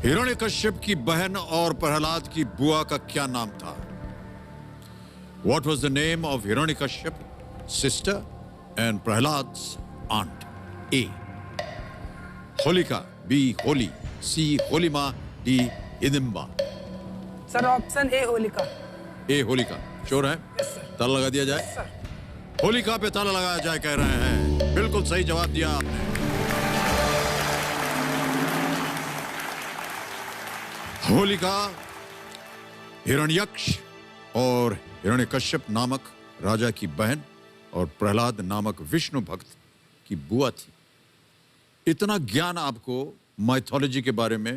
हिरण्यकश्यप की बहन और प्रहलाद की बुआ का क्या नाम था? What was the name of Hiranyakashyap, sister, and Prahlad's aunt? A. Holika. B. Holi. C. Holima. D. Hidimba. Sir option A Holika. A. Holika. Sure है? Yes sir. ताला लगा दिया जाए? सर होलिका पे ताला लगाया जाए कह रहे हैं। बिल्कुल सही जवाब दिया आपने। होलिका हिरण्यक्ष और हिरण्यकश्यप नामक राजा की बहन और प्रहलाद नामक विष्णु भक्त की बुआ थी। इतना ज्ञान आपको माइथोलॉजी के बारे में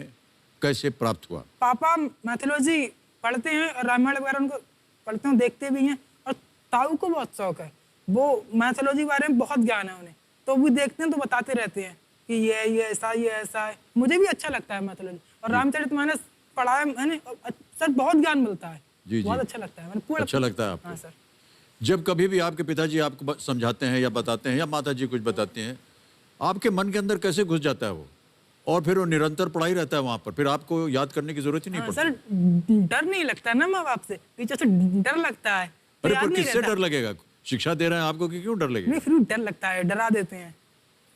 कैसे प्राप्त हुआ? पापा मैथोलॉजी पढ़ते हैं और रामायण वगैरह उनको पढ़ते हैं, देखते भी हैं। और ताऊ को बहुत शौक है, वो मैथोलॉजी के बारे में बहुत ज्ञान है उन्हें, तो वो देखते हैं तो बताते रहते हैं कि ये ऐसा, ये ऐसा है। मुझे भी अच्छा लगता है मैथोलॉजी, और रामचरितमानस पढ़ा है मैंने, सर बहुत ज्ञान मिलता है। जी, बहुत जी। अच्छा लगता है, मैंने पूरा अच्छा लगता है आपको? हाँ सर। जब कभी भी आपके पिताजी आपको समझाते हैं या बताते हैं या माताजी कुछ बताती हैं, आपके मन के अंदर कैसे घुस जाता है वो, और फिर वो निरंतर पढ़ाई रहता है वहां पर, फिर आपको याद करने की जरूरत ही नहीं हाँ, पड़ती? सर डर नहीं लगता ना माँ बाप से, टीचर से डर लगता है तो अरे याद पर नहीं किससे रहता। डर लगेगा? शिक्षा दे रहे हैं आपको कि क्यों डर लगेगा? नहीं, फिर भी डर लगता है, डरा देते हैं।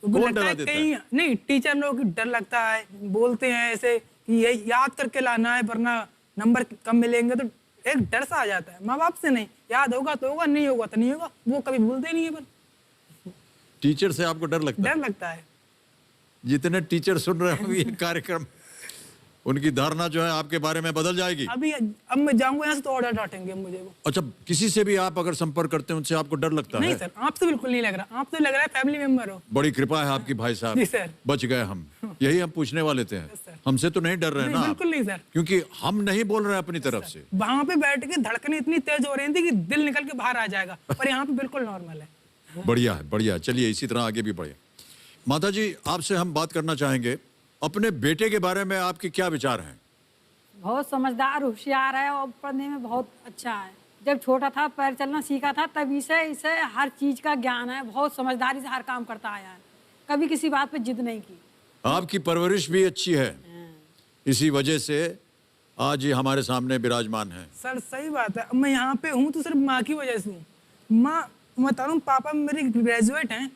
उनको कौन लगता डरा है देता कहीं नहीं, टीचर लोग डर लगता है, बोलते हैं ऐसे कि ये याद करके लाना है वरना नंबर कम मिलेंगे, तो एक डर सा आ जाता है। माँ बाप से नहीं, याद होगा तो होगा, नहीं होगा तो नहीं होगा, वो कभी भूलते नहीं है। पर टीचर से आपको डर लगता है? डर लगता है। जितने टीचर सुन रहे होंगे ये कार्यक्रम, उनकी धारणा जो है आपके बारे में बदल जाएगी। अभी अब मैं जाऊंगा यहाँ से तो ऑर्डर डांटेंगे मुझे वो। अच्छा, किसी से भी आप अगर संपर्क करते हैं उनसे आपको डर लगता नहीं है? सर, आपसे बिल्कुल नहीं लग रहा, आपसे लग रहा है फैमिली मेंबर हो। बड़ी कृपा है आपकी भाई साहब, जी सर। बच गए हम। यही हम पूछने वाले थे, सर। हमसे तो नहीं डर रहे नहीं, ना आप? बिल्कुल नहीं सर। क्योंकि हम नहीं बोल रहे अपनी तरफ से। वहां पे बैठ के धड़कनें इतनी तेज हो रही थी कि दिल निकल के बाहर आ जाएगा, पर यहाँ पे बिल्कुल नॉर्मल है। बढ़िया है, बढ़िया। चलिए इसी तरह आगे भी बढ़े। माता जी, आपसे हम बात करना चाहेंगे, अपने बेटे के बारे में आपके क्या विचार हैं? बहुत समझदार, होशियार है और पढ़ने में बहुत अच्छा है। जब छोटा था, पैर चलना सीखा था, तभी से इसे हर चीज का ज्ञान है। बहुत समझदारी से हर काम करता आया है, कभी किसी बात पे जिद नहीं की। आपकी परवरिश भी अच्छी है, इसी वजह से आज ये हमारे सामने विराजमान है। सर सही बात है, मैं यहाँ पे हूँ तो सिर्फ माँ की वजह से हूँ। माँ, मैं बता रहा हूँ, पापा मेरे ग्रेजुएट हैं,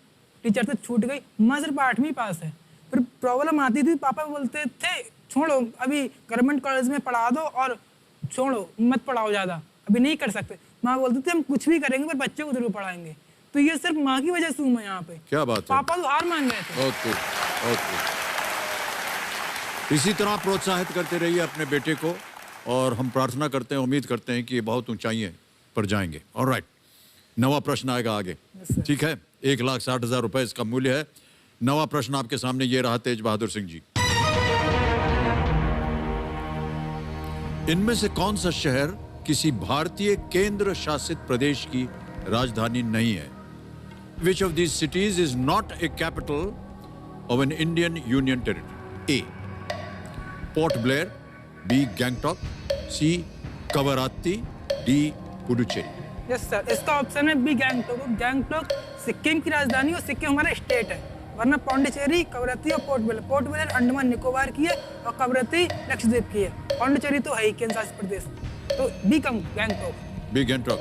टीचर से छूट गई, माँ सिर्फ 8वीं पास है। फिर प्रॉब्लम आती थी, पापा बोलते थे छोड़ो, अभी गवर्नमेंट कॉलेज में पढ़ा दो और छोड़ो, मत पढ़ाओ ज़्यादा, अभी नहीं कर सकते। माँ बोलती थी हम कुछ भी करेंगे पर बच्चे को जरूर पढ़ाएंगे। तो ये सिर्फ माँ की वजह से हूँ मैं यहाँ पे। क्या बात है। पापा तो हार मान गए थे। Okay, okay. इसी तरह प्रोत्साहित करते रहिए अपने बेटे को, और हम प्रार्थना करते हैं, उम्मीद करते हैं कि ये बहुत ऊंचाइयों पर जाएंगे। ऑलराइट, नवा प्रश्न आएगा आगे। ठीक है, 1,60,000 रुपए इसका मूल्य है। नवा प्रश्न आपके सामने ये रहा तेज बहादुर सिंह जी। इनमें से कौन सा शहर किसी भारतीय केंद्र शासित प्रदेश की राजधानी नहीं है? Which of these cities is not a capital of an Indian Union territory? A. Port Blair. B. Gangtok. C. Kavaratti. D. Puducherry. Yes sir, इसका ऑप्शन है बी, गैंगटॉक। गैंगटॉक सिक्किम की राजधानी और सिक्किम हमारा स्टेट है, वरना पौंडीचेरी, कवरत्ती और port Blair. Port Blair Andaman Nicobar की है और कवरत्ती लक्षद्वीप की है। पांडिचेरी तो है ही केंद्र शासित प्रदेश, तो बी गैंगटॉक। बी गैंगटॉक।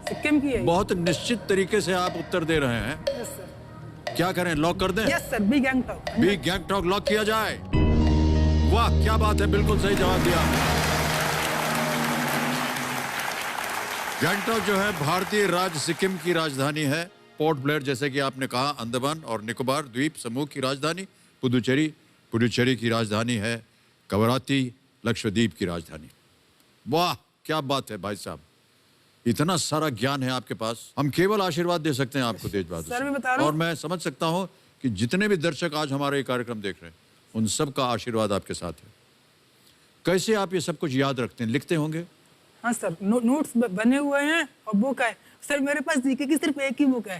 सिक्किम की है। बहुत निश्चित तरीके से आप उत्तर दे रहे हैं। Yes sir. क्या करें, लॉक कर दें? Yes sir, B Gangtok. B Gangtok lock किया जाए। वाह क्या बात है, बिल्कुल सही जवाब दिया। गैंगटॉक जो है भारतीय राज्य सिक्किम की राजधानी है। पोर्ट ब्लेयर जैसे कि आपने कहा अंडमान और निकोबार द्वीप समूह की राजधानी। पुडुचेरी की राजधानी है। कवराती लक्षद्वीप की राजधानी। वाह क्या बात है भाई साहब, इतना सारा ज्ञान है आपके पास। हम केवल आशीर्वाद दे सकते हैं आपको तेज बहादुर सर, मैं सिंह। बता रहा हूं। और मैं समझ सकता हूं कि जितने भी दर्शक आज हमारे ये कार्यक्रम देख रहे हैं उन सब का आशीर्वाद आपके साथ है। कैसे आप ये सब कुछ याद रखते हैं, लिखते होंगे? हाँ सर, नोट्स बने हुए हैं और बुक है सर। मेरे पास जीके की सिर्फ एक ही बुक है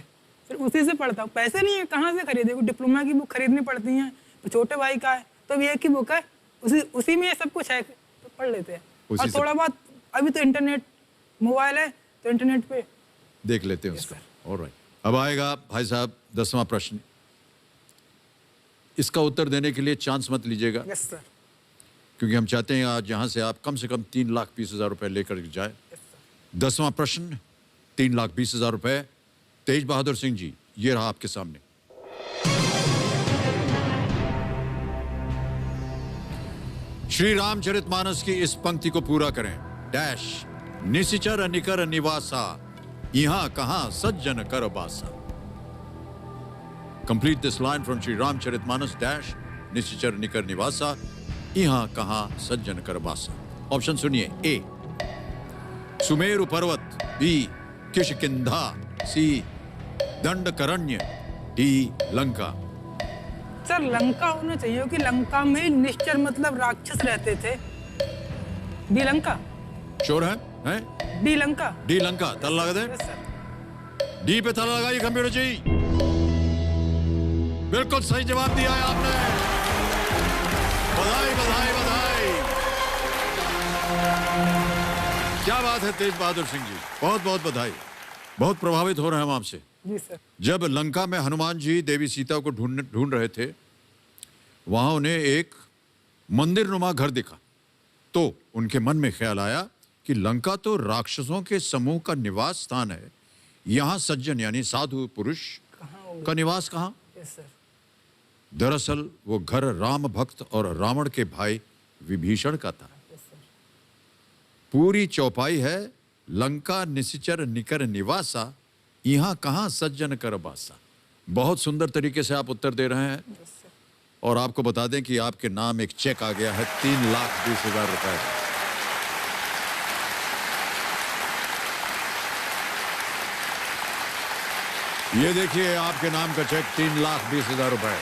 सर, उसी से पढ़ता हूँ। पैसे नहीं है, कहाँ से खरीदे? डिप्लोमा की बुक खरीदनी पड़ती है, तो छोटे भाई का है तो अभी एक ही बुक है, उसी में ये सब कुछ है, तो पढ़ लेते हैं। और थोड़ा बहुत अभी तो इंटरनेट मोबाइल है तो इंटरनेट पे देख लेते हैं उसको। ऑलराइट, अब आएगा भाई साहब 10वां प्रश्न। इसका उत्तर देने के लिए चांस मत लीजिएगा, यस सर। क्योंकि हम चाहते हैं आज यहाँ से आप कम से कम 3,20,000 रुपए लेकर जाए। 10वां प्रश्न 3,20,000 रुपए। तेज बहादुर सिंह जी, ये रहा आपके सामने। श्री रामचरितमानस की इस पंक्ति को पूरा करें। डैश निशिचर निकर निवासा, यहाँ कहाँ सज्जन कर बासा। Complete this line from Shri Ramcharitmanas dash निशिचर निकर निवासा, यहाँ कहाँ सज्जन कर बासा। ऑप्शन सुनिए। ए सुमेरु पर्वत, बी किष्किंधा, सी दंडकारण्य, डी लंका। सर लंका होना चाहिए क्योंकि लंका में निश्चर मतलब राक्षस रहते थे। डी लंका। श्योर है? हैं? डी लंका। डी लंका। ताला लगा यस दे। सर। डी पे ताला लगाइए कंप्यूटर जी। बिल्कुल सही जवाब दिया है आपने। बधाई बधाई बधाई। क्या बात है तेज बहादुर सिंह जी, बहुत बहुत बधाई। बहुत प्रभावित हो रहे हैं हम आपसे। जी सर। जब लंका में हनुमान जी देवी सीता को ढूंढ रहे थे, वहां उन्हें एक मंदिर नुमा घर दिखा, तो उनके मन में ख्याल आया कि लंका तो राक्षसों के समूह का निवास स्थान है, यहाँ सज्जन यानी साधु पुरुष का निवास कहाँ? Yes sir. दरअसल वो घर राम भक्त और रावण के भाई विभीषण का था। पूरी चौपाई है, लंका निशिचर निकर निवासा, यहाँ कहाँ सज्जन कर बासा। बहुत सुंदर तरीके से आप उत्तर दे रहे हैं। और आपको बता दें कि आपके नाम एक चेक आ गया है 3,20,000 रुपए। ये देखिए आपके नाम का चेक 3,20,000 रुपए।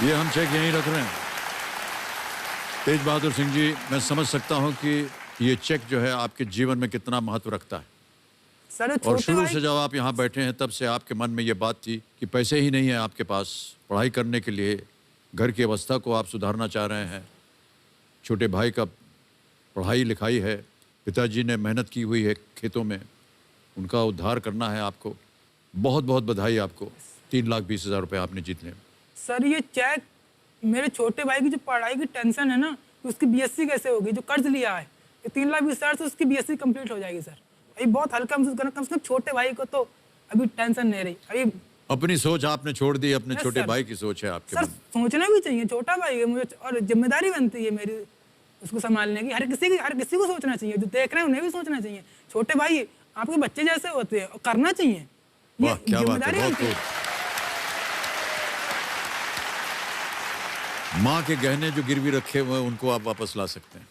ये हम चेक यहीं रख रहे हैं। तेज बहादुर सिंह जी, मैं समझ सकता हूं कि ये चेक जो है आपके जीवन में कितना महत्व रखता है। सर और छोटे शुरू भाई से जब आप यहाँ बैठे हैं तब से आपके मन में ये बात थी कि पैसे ही नहीं है आपके पास पढ़ाई करने के लिए, घर की अवस्था को आप सुधारना चाह रहे हैं, छोटे भाई का पढ़ाई लिखाई है, पिताजी ने मेहनत की हुई है खेतों में, उनका उद्धार करना है आपको। बहुत बहुत बधाई आपको। 3,20,000 रुपये आपने जीत लिए। सर ये चेक मेरे छोटे भाई की जो पढ़ाई की टेंशन है ना, कि उसकी बीएससी कैसे होगी, जो कर्ज लिया है, ये 3,20,000 से उसकी बीएससी कंप्लीट हो जाएगी सर। अभी बहुत हल्का महसूस करना, कम से कम छोटे भाई को तो अभी टेंशन नहीं रही। अभी अपनी सोच आपने छोड़ दी, अपने Yes, छोटे sir. भाई की सोच है आपके सर मन में। सोचना भी चाहिए, छोटा भाई है मुझे और जिम्मेदारी बनती है मेरी उसको संभालने की। हर किसी को सोचना चाहिए, जो देख रहे हैं उन्हें भी सोचना चाहिए। छोटे भाई आपके बच्चे जैसे होते हैं और करना चाहिए, ये वाह क्या बात है, जिम्मेदारी बहुत बनती है। खूब। माँ के गहने जो गिरवी रखे हुए हैं उनको आप वापस ला सकते हैं।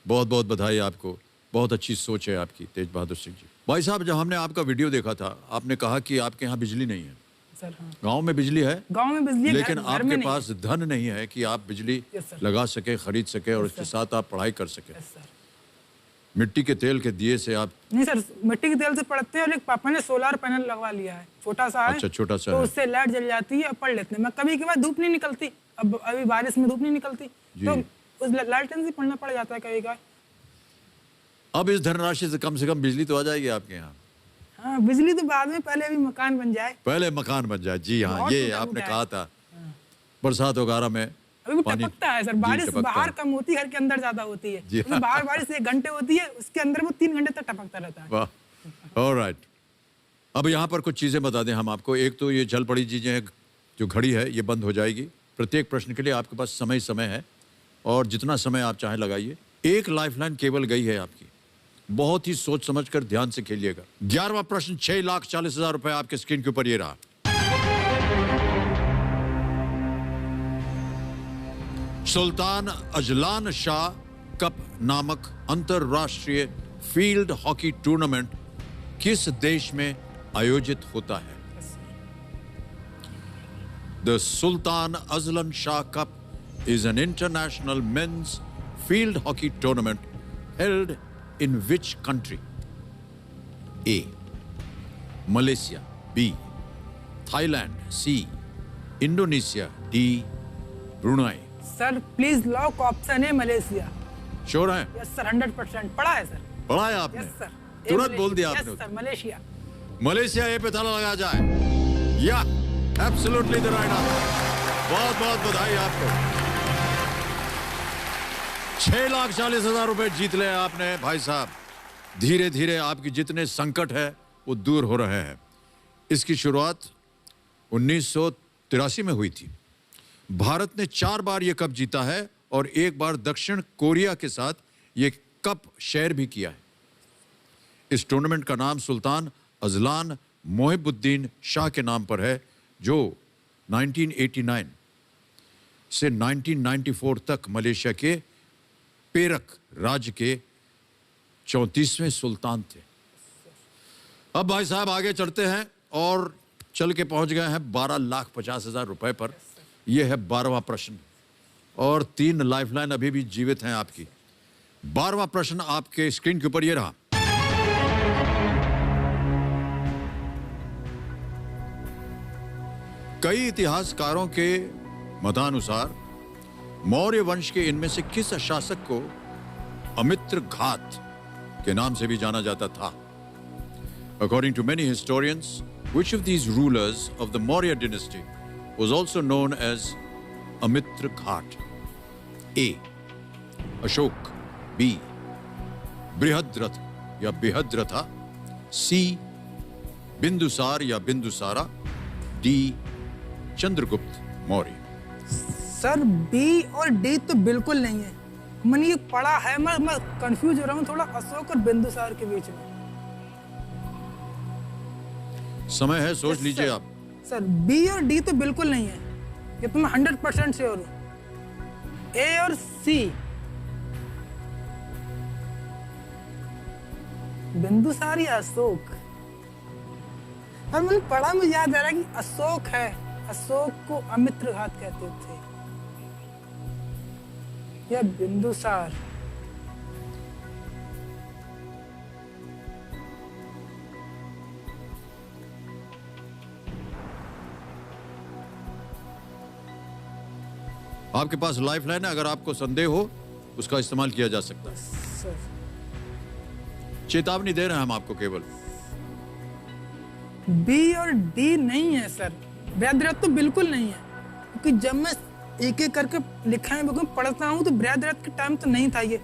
बहुत बहुत बधाई आपको, बहुत अच्छी सोच है आपकी तेज बहादुर सिंह जी। भाई साहब, जब हमने आपका वीडियो देखा था, आपने कहा कि आपके यहाँ बिजली नहीं है। सर हाँ, गांव में बिजली है, गांव में बिजली है, लेकिन घर में आपके नहीं पास धन नहीं है कि आप बिजली Yes, sir. लगा सके, खरीद सके और उसके साथ आप पढ़ाई कर सके। है। सर मिट्टी के तेल के दिए से आप नहीं सर, मिट्टी के तेल से पढ़ते हैं और एक पापा ने सोलर पैनल लगवा लिया है, छोटा सा है। अच्छा, छोटा सा तो है। उससे लाइट जल जाती है और पढ़ लेते हैं। मैं कभी कभार धूप नहीं निकलती, अब अभी बारिश में धूप नहीं निकलती, जी। तो उस लालटेन से पढ़ना पड़ जाता है कभी कभार। अब इस धनराशि से कम बिजली तो आ जाएगी आपके यहाँ। हाँ बिजली तो बाद में, पहले अभी मकान बन जाए। पहले मकान बन जाए। जी हाँ, बहुत ये टूटा आपने फूटा कहा था बरसात वगैरह में अभी भी पानी टपकता है सर, जी, बारिश टपकता बाहर है। कम होती है, घर के अंदर ज्यादा होती है। जी। क्योंकि बाहर बारिश 1 घंटे होती है, उसके अंदर वो 3 घंटे तक टपकता रहता है। वाह, ऑलराइट। अब यहाँ पर कुछ चीज़ें बता दें हम आपको। एक तो ये जल पड़ी चीज़ें हैं, जो घड़ी है ये बंद हो जाएगी। प्रत्येक प्रश्न के लिए आपके पास समय है और जितना समय आप चाहें लगाइए। एक लाइफलाइन केवल गई है आपकी, बहुत ही सोच समझ कर ध्यान से खेलिएगा। 11वां प्रश्न 6,40,000 रुपए आपके स्क्रीन के ऊपर ये रहा। सुल्तान अजलान शाह कप नामक अंतरराष्ट्रीय फील्ड हॉकी टूर्नामेंट किस देश में आयोजित होता है? The Sultan Azlan Shah Cup is an international men's field hockey tournament held in which country? A. Malaysia. B. Thailand. C. Indonesia. D. Brunei. Sir please lock option है मलेशिया। श्योर है? यस सर, 100% पढ़ा है सर। पढ़ा है आपने? यस सर, तुरंत बोल दिया आपने। Yes sir, Malaysia. मलेशिया ए पे ताला लगा जाए। या एब्सोल्युटली द राइट आंसर। बहुत बहुत बधाई आपको। 6,40,000 रुपए जीत ले आपने भाई साहब। धीरे धीरे आपकी जितने संकट है वो दूर हो रहे हैं। इसकी शुरुआत 1983 में हुई थी। भारत ने 4 बार ये कप जीता है और 1 बार दक्षिण कोरिया के साथ ये कप शेयर भी किया है। इस टूर्नामेंट का नाम सुल्तान अजलान मोहिबुद्दीन शाह के नाम पर है, जो 1989 से 1994 तक मलेशिया के पेरक राज्य के 34वें सुल्तान थे। अब भाई साहब आगे चढ़ते हैं और चल के पहुंच गए हैं 12,50,000 रुपए पर। यह है 12वां प्रश्न और 3 लाइफलाइन अभी भी जीवित हैं आपकी। 12वां प्रश्न आपके स्क्रीन के ऊपर ये रहा। कई इतिहासकारों के मतानुसार मौर्य वंश के इनमें से किस शासक को अमित्र घात के नाम से भी जाना जाता था? According to many historians, which of these rulers of the Maurya dynasty was also known as Amitra Ghat? A. Ashok. B. Brihadratha या बिहद्रथा. C. बिंदुसार या Bindusara. D. Chandragupta Maurya. Sir B और डी तो बिल्कुल नहीं है। मैंने ये पढ़ा है, मैं कंफ्यूज हो रहा हूँ थोड़ा अशोक और बिंदुसार के बीच में। समय है, सोच लीजिए आप। सर बी और डी तो बिल्कुल नहीं है, ये तो मैं 100% श्योर हूँ। ए और सी, बिंदुसार या अशोक। और मैंने पढ़ा, मुझे याद आ रहा है कि अशोक है, अशोक को अमित्र घात कहते थे, या बिंदुसार। आपके पास लाइफलाइन है, अगर आपको संदेह हो उसका इस्तेमाल किया जा सकता है। सर चेतावनी दे रहे हैं हम आपको केवल। बी और डी नहीं है सर, ब्रहद्रथ तो बिल्कुल नहीं है, क्योंकि जब मैं एक एक करके लिखा है बुक में पढ़ता हूँ तो ब्रहद्रथ के टाइम तो नहीं था ये।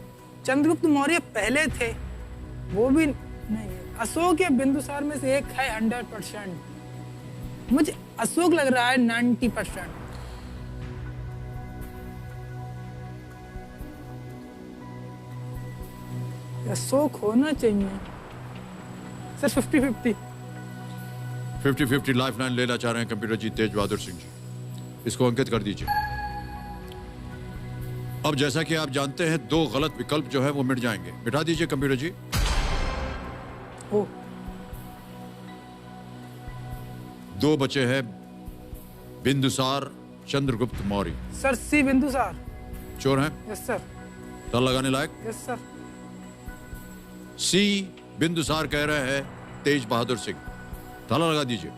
चंद्रगुप्त मौर्य पहले थे, वो भी नहीं है। अशोक या बिंदुसार में से एक है 100%। मुझे अशोक लग रहा है 90%। अशोक होना चाहिए सर। 50-50। 50-50 लाइफलाइन लेना चाह रहे हैं कंप्यूटर जी तेज बहादुर सिंह जी, इसको अंकित कर दीजिए। अब जैसा कि आप जानते हैं 2 गलत विकल्प जो है वो मिट जाएंगे। मिटा दीजिए कंप्यूटर जी। ओ 2 बचे हैं, बिंदुसार चंद्रगुप्त मौर्य। Sir C Bindusar. चोर हैं? Yes sir. ताला लगाने लायक? Yes sir. सी बिंदुसार कह रहे हैं तेज बहादुर सिंह। ताला लगा दीजिए।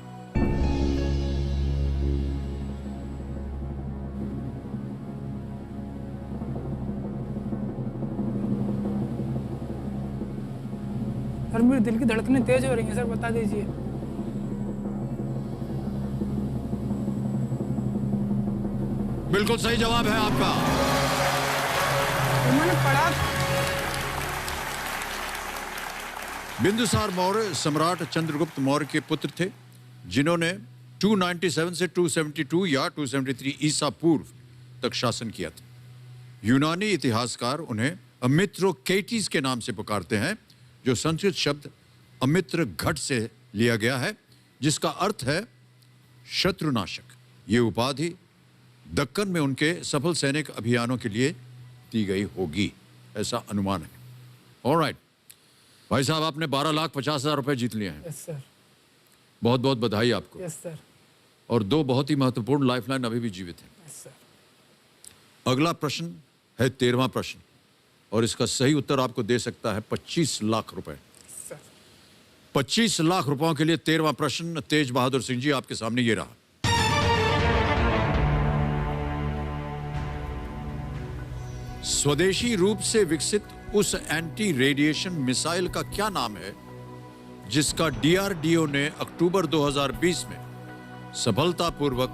सर मेरे दिल की धड़कनें तेज हो रही हैं सर, बता दीजिए। बिल्कुल सही जवाब है आपका। तो मैंने पढ़ा। बिंदुसार मौर्य सम्राट चंद्रगुप्त मौर्य के पुत्र थे, जिन्होंने 297 से 272 या 273 ईसा पूर्व तक शासन किया था। यूनानी इतिहासकार उन्हें अमित्रोकेटिस के नाम से पुकारते हैं, जो संस्कृत शब्द अमित्र घट से लिया गया है, जिसका अर्थ है शत्रुनाशक। ये उपाधि दक्कन में उनके सफल सैनिक अभियानों के लिए दी गई होगी, ऐसा अनुमान है। ऑलराइट भाई साहब, आपने 12,50,000 रुपए जीत लिए हैं। Yes sir. बहुत बहुत बधाई आपको। Yes sir. और 2 बहुत ही महत्वपूर्ण लाइफलाइन अभी भी जीवित हैं। Yes sir. अगला प्रश्न है 13वां प्रश्न, और इसका सही उत्तर आपको दे सकता है 25 लाख रुपए। सर। 25 लाख रुपयों के लिए 13वां प्रश्न तेज बहादुर सिंह जी आपके सामने ये रहा। स्वदेशी रूप से विकसित उस एंटी रेडिएशन मिसाइल का क्या नाम है जिसका डीआरडीओ ने अक्टूबर 2020 में सफलतापूर्वक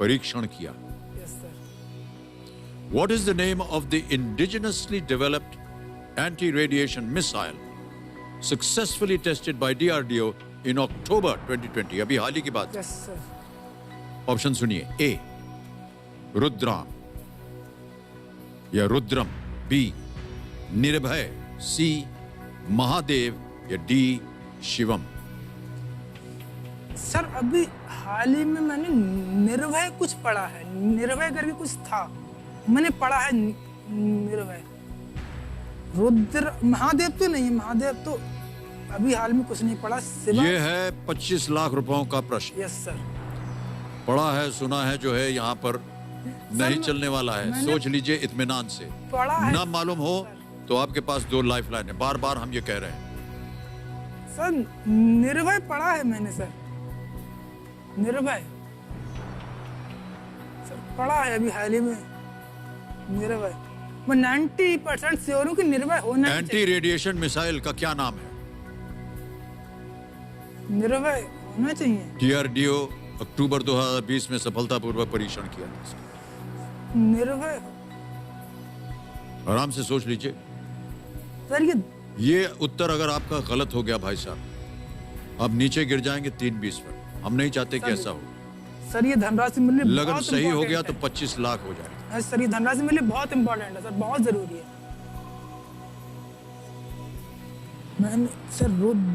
परीक्षण किया? Yes sir. What is the name of the indigenously developed anti-radiation missile successfully tested by DRDO in October 2020? अभी हाल ही की बात। Yes sir. ऑप्शन सुनिए। ए रुद्राम या रुद्रम, बी निर्भय, सी महादेव या डी शिवम। सर अभी हाल ही में मैंने निर्भय कुछ पढ़ा है, निर्भय करके कुछ था, मैंने पढ़ा है निर्भय। रुद्र महादेव तो नहीं, महादेव तो अभी हाल में कुछ नहीं पढ़ा। ये है 25 लाख रुपयों का प्रश्न। Yes sir. पढ़ा है, सुना है, जो है यहाँ पर नहीं चलने वाला है। सोच लीजिए इत्मीनान से। पढ़ा है। ना मालूम हो तो आपके पास 2 लाइफलाइन है। बार बार हम ये कह रहे हैं। सर निर्भय पढ़ा है मैंने सर, निर्भय सर पढ़ा है अभी हाल ही में निर्भय। मैं 90% श्योर हूँ कि निर्भय होना चाहिए। एंटी रेडिएशन मिसाइल का क्या नाम है? निर्भय होना चाहिए। डीआरडीओ अक्टूबर 2020 में सफलतापूर्वक परीक्षण किया था। निर्भय। आराम से सोच लीजिए। सर ये उत्तर अगर आपका गलत हो गया भाई साहब, आप नीचे गिर जाएंगे 3-20 पर। हम नहीं चाहते कि ऐसा हो। सर ये धनराशि मिलने लगन बहुत सही हो गया important तो है। 25 लाख हो जाएगा। सर ये धनराशि मिलने बहुत इंपॉर्टेंट है सर, बहुत जरूरी है। मैंने सर रुद्रम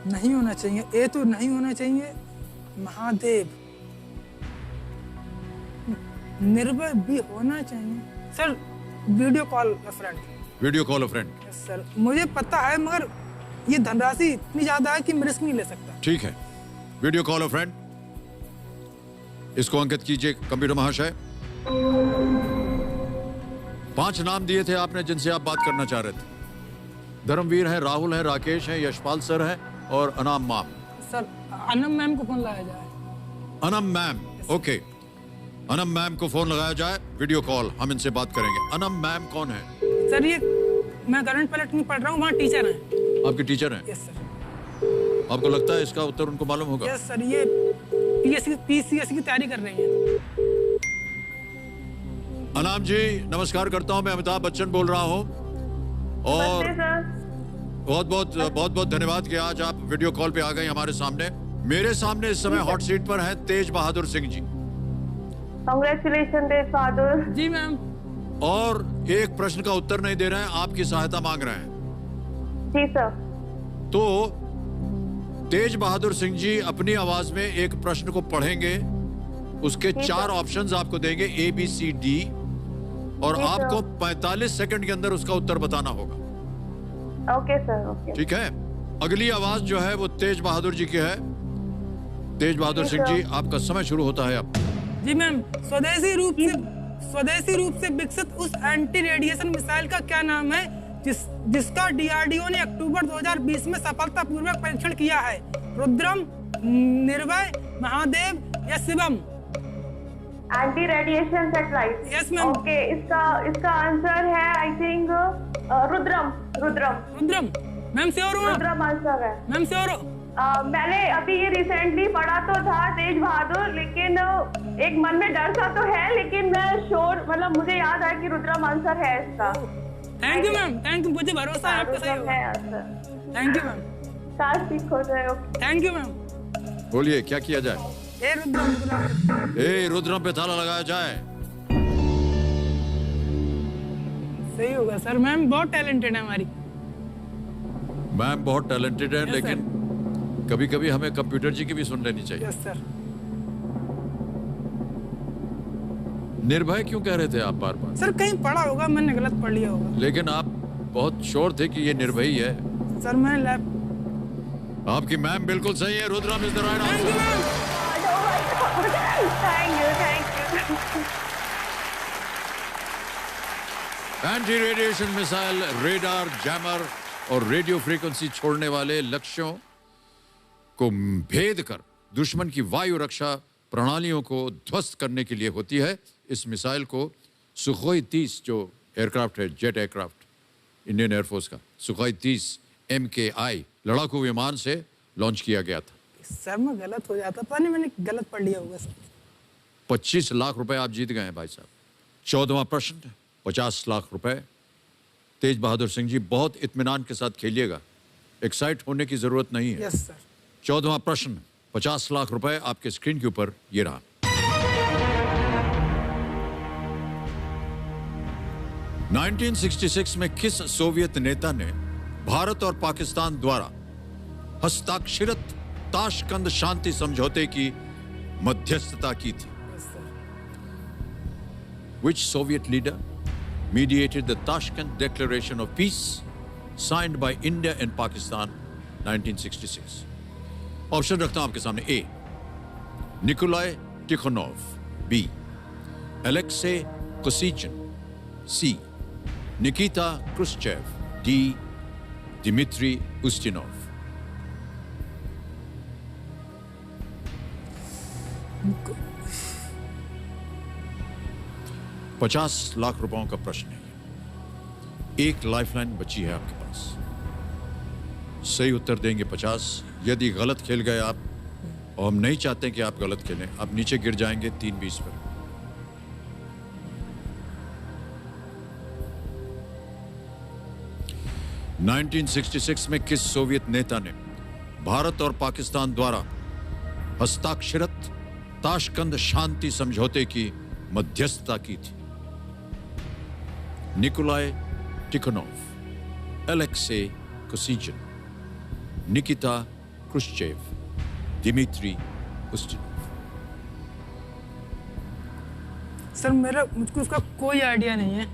नहीं होना चाहिए, ए तो नहीं होना चाहिए, महादेव, निर्भय भी होना चाहिए। सर वीडियो कॉल अ फ्रेंड। वीडियो कॉल अ फ्रेंड। सर मुझे पता है, मगर ये धनराशि इतनी ज्यादा है कि मैं रिस्क नहीं ले सकता। ठीक है, वीडियो कॉल अ फ्रेंड, इसको अंकित कीजिए कंप्यूटर महाशय। 5 नाम दिए थे आपने जिनसे आप बात करना चाह रहे थे। धर्मवीर है, राहुल है, राकेश है, यशपाल सर है और अनाम मैम। सर अनम मैम को फोन लगाया जाए। Anam ma'am, okay. Anam ma'am को फोन लगाया जाए, वीडियो कॉल, हम इनसे बात करेंगे। अनम मैम कौन है? सर ये मैं करंट पलट में पढ़ रहा हूँ, वहाँ टीचर हैं। आपके टीचर हैं? Yes sir. आपको लगता है इसका उत्तर उनको मालूम होगा? यस सर, ये पीसीएस की तैयारी कर रही हैं। अनाम जी नमस्कार करता हूं, मैं अमिताभ बच्चन बोल रहा हूं और बहुत बहुत धन्यवाद कि आज आप वीडियो कॉल पे आ गए हमारे सामने। मेरे सामने इस समय हॉट सीट पर हैं तेज बहादुर सिंह जी। कांग्रेचुलेशन तेज बहादुर जी मैम। और एक प्रश्न का उत्तर नहीं दे रहे हैं, आपकी सहायता मांग रहे हैं। जी सर। तो तेज बहादुर सिंह जी अपनी आवाज में एक प्रश्न को पढ़ेंगे, उसके 4 ऑप्शंस आपको देंगे A, B, C, D, और आपको 45 सेकंड के अंदर उसका उत्तर बताना होगा। Okay sir, okay. ठीक है, अगली आवाज जो है वो तेज बहादुर जी की है। तेज बहादुर सिंह जी आपका समय शुरू होता है अब। जी मैम, स्वदेशी रूप से विकसित उस एंटी रेडिएशन मिसाइल का क्या नाम है जिसका डीआरडीओ ने अक्टूबर 2020 में सफलतापूर्वक परीक्षण किया है? रुद्रम, निर्भय, महादेव या Shivam? Anti radiation satellite. Yes ma'am. Okay, इसका आंसर है I think Rudram. Rudram ma'am, sure हो? रुद्रम आंसर है। मैम श्योर हो? मैंने अभी ये रिसेंटली पढ़ा तो था तेज बहादुर, लेकिन एक मन में डर सा तो है, लेकिन मैं श्योर मतलब मुझे याद है कि रुद्रम आंसर है इसका। Thank you ma'am, thank you, मुझे भरोसा है आपका सही रुद्रम है होगा। आंसर। थैंक यू मैम, काश ठीक हो जाए। Okay thank you ma'am. बोलिए क्या किया जाए? रुद्रम पे ताला लगाया जाए। सही होगा सर, मैम बहुत टैलेंटेड है हमारी। मैम बहुत टैलेंटेड है, Yes, लेकिन कभी कभी हमें कंप्यूटर जी की भी सुन लेनी चाहिए। Yes sir. निर्भय क्यों कह रहे थे आप बार बार? सर कहीं पढ़ा होगा, मैंने गलत पढ़ लिया होगा। लेकिन आप बहुत श्योर थे कि ये निर्भय है। सर मैंने लैब। आपकी मैम बिल्कुल सही है। Rudram is the right thank you answer. Ma'am. Thank you. Anti radiation missile radar, jammer और रेडियो फ्रीक्वेंसी छोड़ने वाले लक्ष्यों को भेद कर दुश्मन की वायु रक्षा प्रणालियों को ध्वस्त करने के लिए होती है। इस मिसाइल को सुखोई 30 जो एयरक्राफ्ट है, जेट एयरक्राफ्ट इंडियन एयरफोर्स का, सुखोई 30 MKI लड़ाकू विमान से लॉन्च किया गया था। सर मैं गलत हो जाता, पता नहीं मैंने गलत पढ़ लिया होगा सर। 25 लाख रुपए आप जीत गए हैं भाई साहब। 14वां प्रश्न 50 लाख रुपए। तेज बहादुर सिंह जी बहुत इत्मीनान के साथ खेलिएगा, एक्साइट होने की जरूरत नहीं है। Yes sir. 14वां प्रश्न 50 लाख रुपए आपके स्क्रीन के ऊपर ये रहा। नाइनटीन 1966 में किस सोवियत नेता ने भारत और पाकिस्तान द्वारा हस्ताक्षरित ताशकंद शांति समझौते की मध्यस्थता की थी? Which Soviet leader mediated the Tashkent Declaration of Peace signed by India and Pakistan 1966? Option रखता हूं आपके सामने। A Nikolai Tikhonov, B Alexei Kosygin, C Nikita Khrushchev, D Dmitry Ustinov. $50 lakh रुपयों का प्रश्न है। एक लाइफलाइन बची है आपके पास। सही उत्तर देंगे 50। यदि गलत खेल गए आप, और हम नहीं चाहते कि आप गलत खेलें, आप नीचे गिर जाएंगे 3-20 पर। नाइनटीन 1966 में किस सोवियत नेता ने भारत और पाकिस्तान द्वारा हस्ताक्षरित ताशकंद शांति समझौते की मध्यस्थता की थी? Nikolai Tikhonov, Alexei Kosygin, Nikita Khrushchev, Dmitry Ustinov. Sir मुझको उसका कोई आइडिया नहीं है।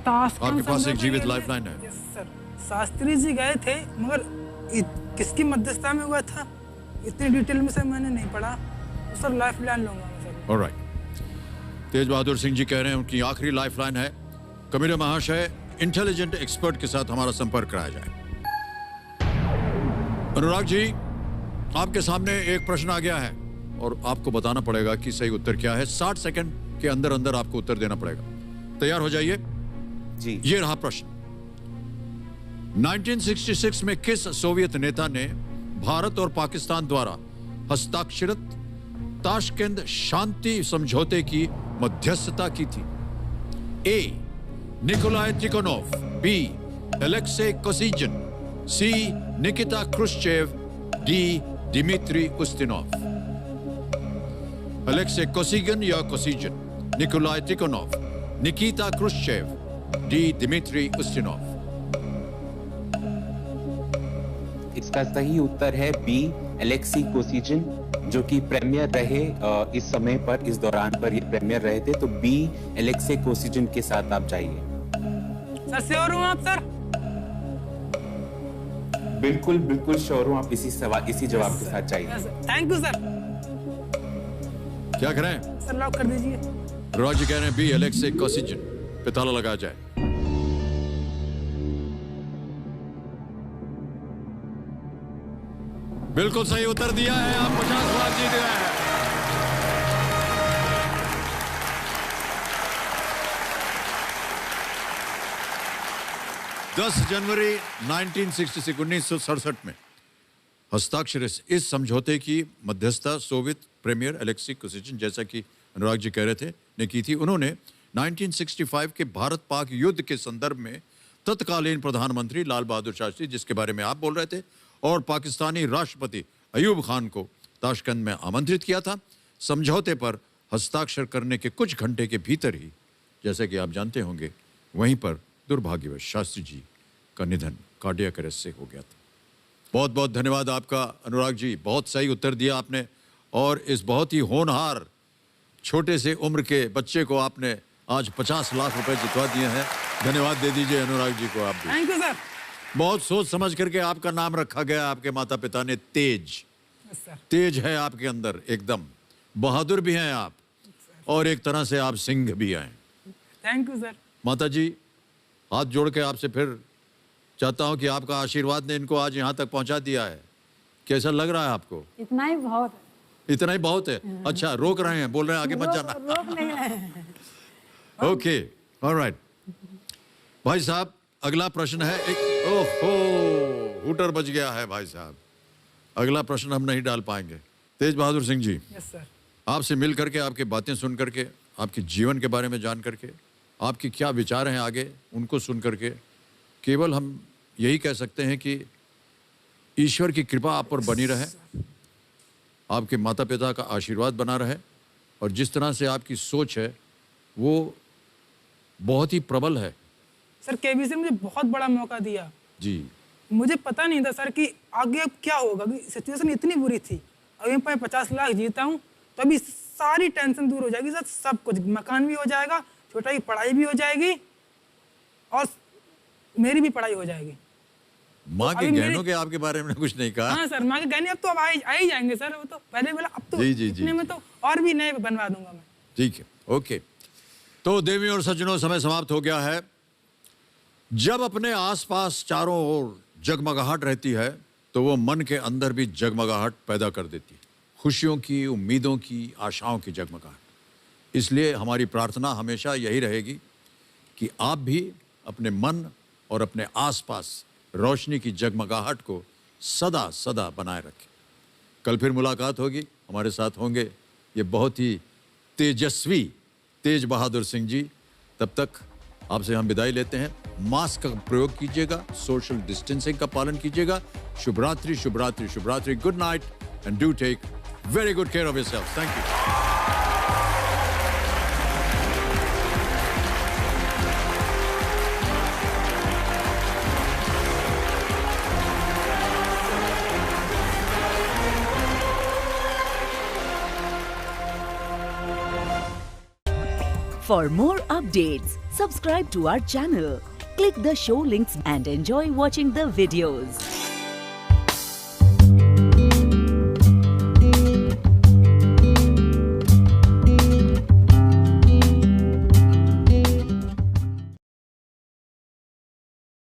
आपके पास एक जीवित लाइफलाइन है। Yes sir. शास्त्री जी गए थे, मगर किसकी मध्यस्थता में हुआ था इतनी डिटेल में सर मैंने नहीं पढ़ा। तो सर लाइफलाइन लूंगा मैं सर। ऑलराइट। तेज बहादुर सिंह जी कह रहे हैं उनकी आखिरी लाइफलाइन है। कबीर महाशय, इंटेलिजेंट एक्सपर्ट के साथ हमारा संपर्क कराया जाए। अनुराग जी, आपके सामने एक प्रश्न आ गया है और आपको बताना पड़ेगा कि सही उत्तर क्या है। 60 सेकंड के अंदर अंदर आपको उत्तर देना पड़ेगा। तैयार हो जाइए जी। ये रहा प्रश्न। 1966 में किस सोवियत नेता ने भारत और पाकिस्तान द्वारा हस्ताक्षरित ताशकंद शांति समझौते की मध्यस्थता की थी? A Nikolai Tikhonov, B Alexei Kosygin, C Nikita Khrushchev, D Dmitry Ustinov. Alexei Kosygin या Kosygin, Nikolai Tikhonov, Nikita Khrushchev, D Dmitry Ustinov. इसका सही उत्तर है बी एलेक्सी कोसिजिन, जो कि प्रीमियर रहे इस समय पर, इस दौरान पर ये प्रीमियर रहे थे। तो बी एलेक्से कोसिजिन के साथ आप जाइए। सर श्योर हूँ आप सर? बिल्कुल बिल्कुल श्योर हूँ आप इसी जवाब के साथ जाइए। Thank you sir. क्या करें? सर लॉक कर दीजिए। राज कह रहे हैं बी एलेक्से कोसिजिन पे ताला लगाया जाए। बिल्कुल सही उत्तर दिया है। आप 50 लाख जीत गए हैं। जनवरी 1967 में हस्ताक्षर इस समझौते की मध्यस्थता सोवियत प्रीमियर अलेक्सी कोसिजिन, जैसा कि अनुराग जी कह रहे थे, ने की थी। उन्होंने 1965 के भारत पाक युद्ध के संदर्भ में तत्कालीन प्रधानमंत्री लाल बहादुर शास्त्री, जिसके बारे में आप बोल रहे थे, और पाकिस्तानी राष्ट्रपति अयूब खान को ताशकंद में आमंत्रित किया था। समझौते पर हस्ताक्षर करने के कुछ घंटे के भीतर ही, जैसे कि आप जानते होंगे, वहीं पर दुर्भाग्यवश शास्त्री जी का निधन कार्डियक अरेस्ट से हो गया था। बहुत बहुत धन्यवाद आपका अनुराग जी, बहुत सही उत्तर दिया आपने, और इस बहुत ही होनहार छोटे से उम्र के बच्चे को आपने आज 50 लाख रुपए जितवा दिए हैं। धन्यवाद दे दीजिए अनुराग जी को आप भी। Thank you sir. बहुत सोच समझ करके आपका नाम रखा गया, आपके माता पिता ने। तेज, तेज है आपके अंदर, एकदम बहादुर भी हैं आप, और एक तरह से आप सिंह भी हैं। Thank you sir. माता जी, हाथ जोड़ के आपसे फिर चाहता हूं कि आपका आशीर्वाद ने इनको आज यहाँ तक पहुँचा दिया है। कैसा लग रहा है आपको? इतना ही बहुत है। इतना ही बहुत है? अच्छा, रोक रहे हैं, बोल रहे हैं आगे मत जाना। रोक नहीं रहे हैं। Okay, alright. भाई साहब, अगला प्रश्न है एक, ओहो, हूटर बज गया है भाई साहब। अगला प्रश्न हम नहीं डाल पाएंगे। तेज बहादुर सिंह जी, यस सर। आपसे मिल करके, आपकी बातें सुन करके, आपके जीवन के बारे में जान करके, आपके क्या विचार हैं आगे, उनको सुन करके, केवल हम यही कह सकते हैं कि ईश्वर की कृपा आप पर बनी रहे, आपके माता पिता का आशीर्वाद बना रहे, और जिस तरह से आपकी सोच है वो बहुत ही प्रबल है। सर, केबीसी ने मुझे बहुत बड़ा मौका दिया जी। मुझे पता नहीं था सर कि आगे अब क्या होगा, सिचुएशन इतनी बुरी थी। अभी मैं 50 लाख जीता हूँ तो अभी सारी टेंशन दूर हो जाएगी सर। सब कुछ, मकान भी हो जाएगा, छोटा की पढ़ाई भी हो जाएगी, और मेरी भी पढ़ाई हो जाएगी। माँ के गहनों के आपके बारे में कुछ नहीं कहा? हाँ सर, माँ के गहने अब तो अब आ ही जाएंगे सर। वो तो पहले बोला, अब तो इतने में तो और भी नए बनवा दूंगा मैं। ठीक है, ओके। तो देवी और सज्जनों, समय समाप्त हो गया है। जब अपने आसपास चारों ओर जगमगाहट रहती है तो वो मन के अंदर भी जगमगाहट पैदा कर देती है, खुशियों की, उम्मीदों की, आशाओं की जगमगाहट। इसलिए हमारी प्रार्थना हमेशा यही रहेगी कि आप भी अपने मन और अपने आसपास रोशनी की जगमगाहट को सदा सदा बनाए रखें। कल फिर मुलाकात होगी, हमारे साथ होंगे ये बहुत ही तेजस्वी तेज बहादुर सिंह जी। तब तक आपसे हम विदाई लेते हैं। मास्क का प्रयोग कीजिएगा, सोशल डिस्टेंसिंग का पालन कीजिएगा। शुभ रात्रि, शुभ रात्रि, शुभ रात्रि। Good night and do take very good care of yourself. Thank you. For more updates, subscribe to our channel, click the show links and enjoy watching the videos.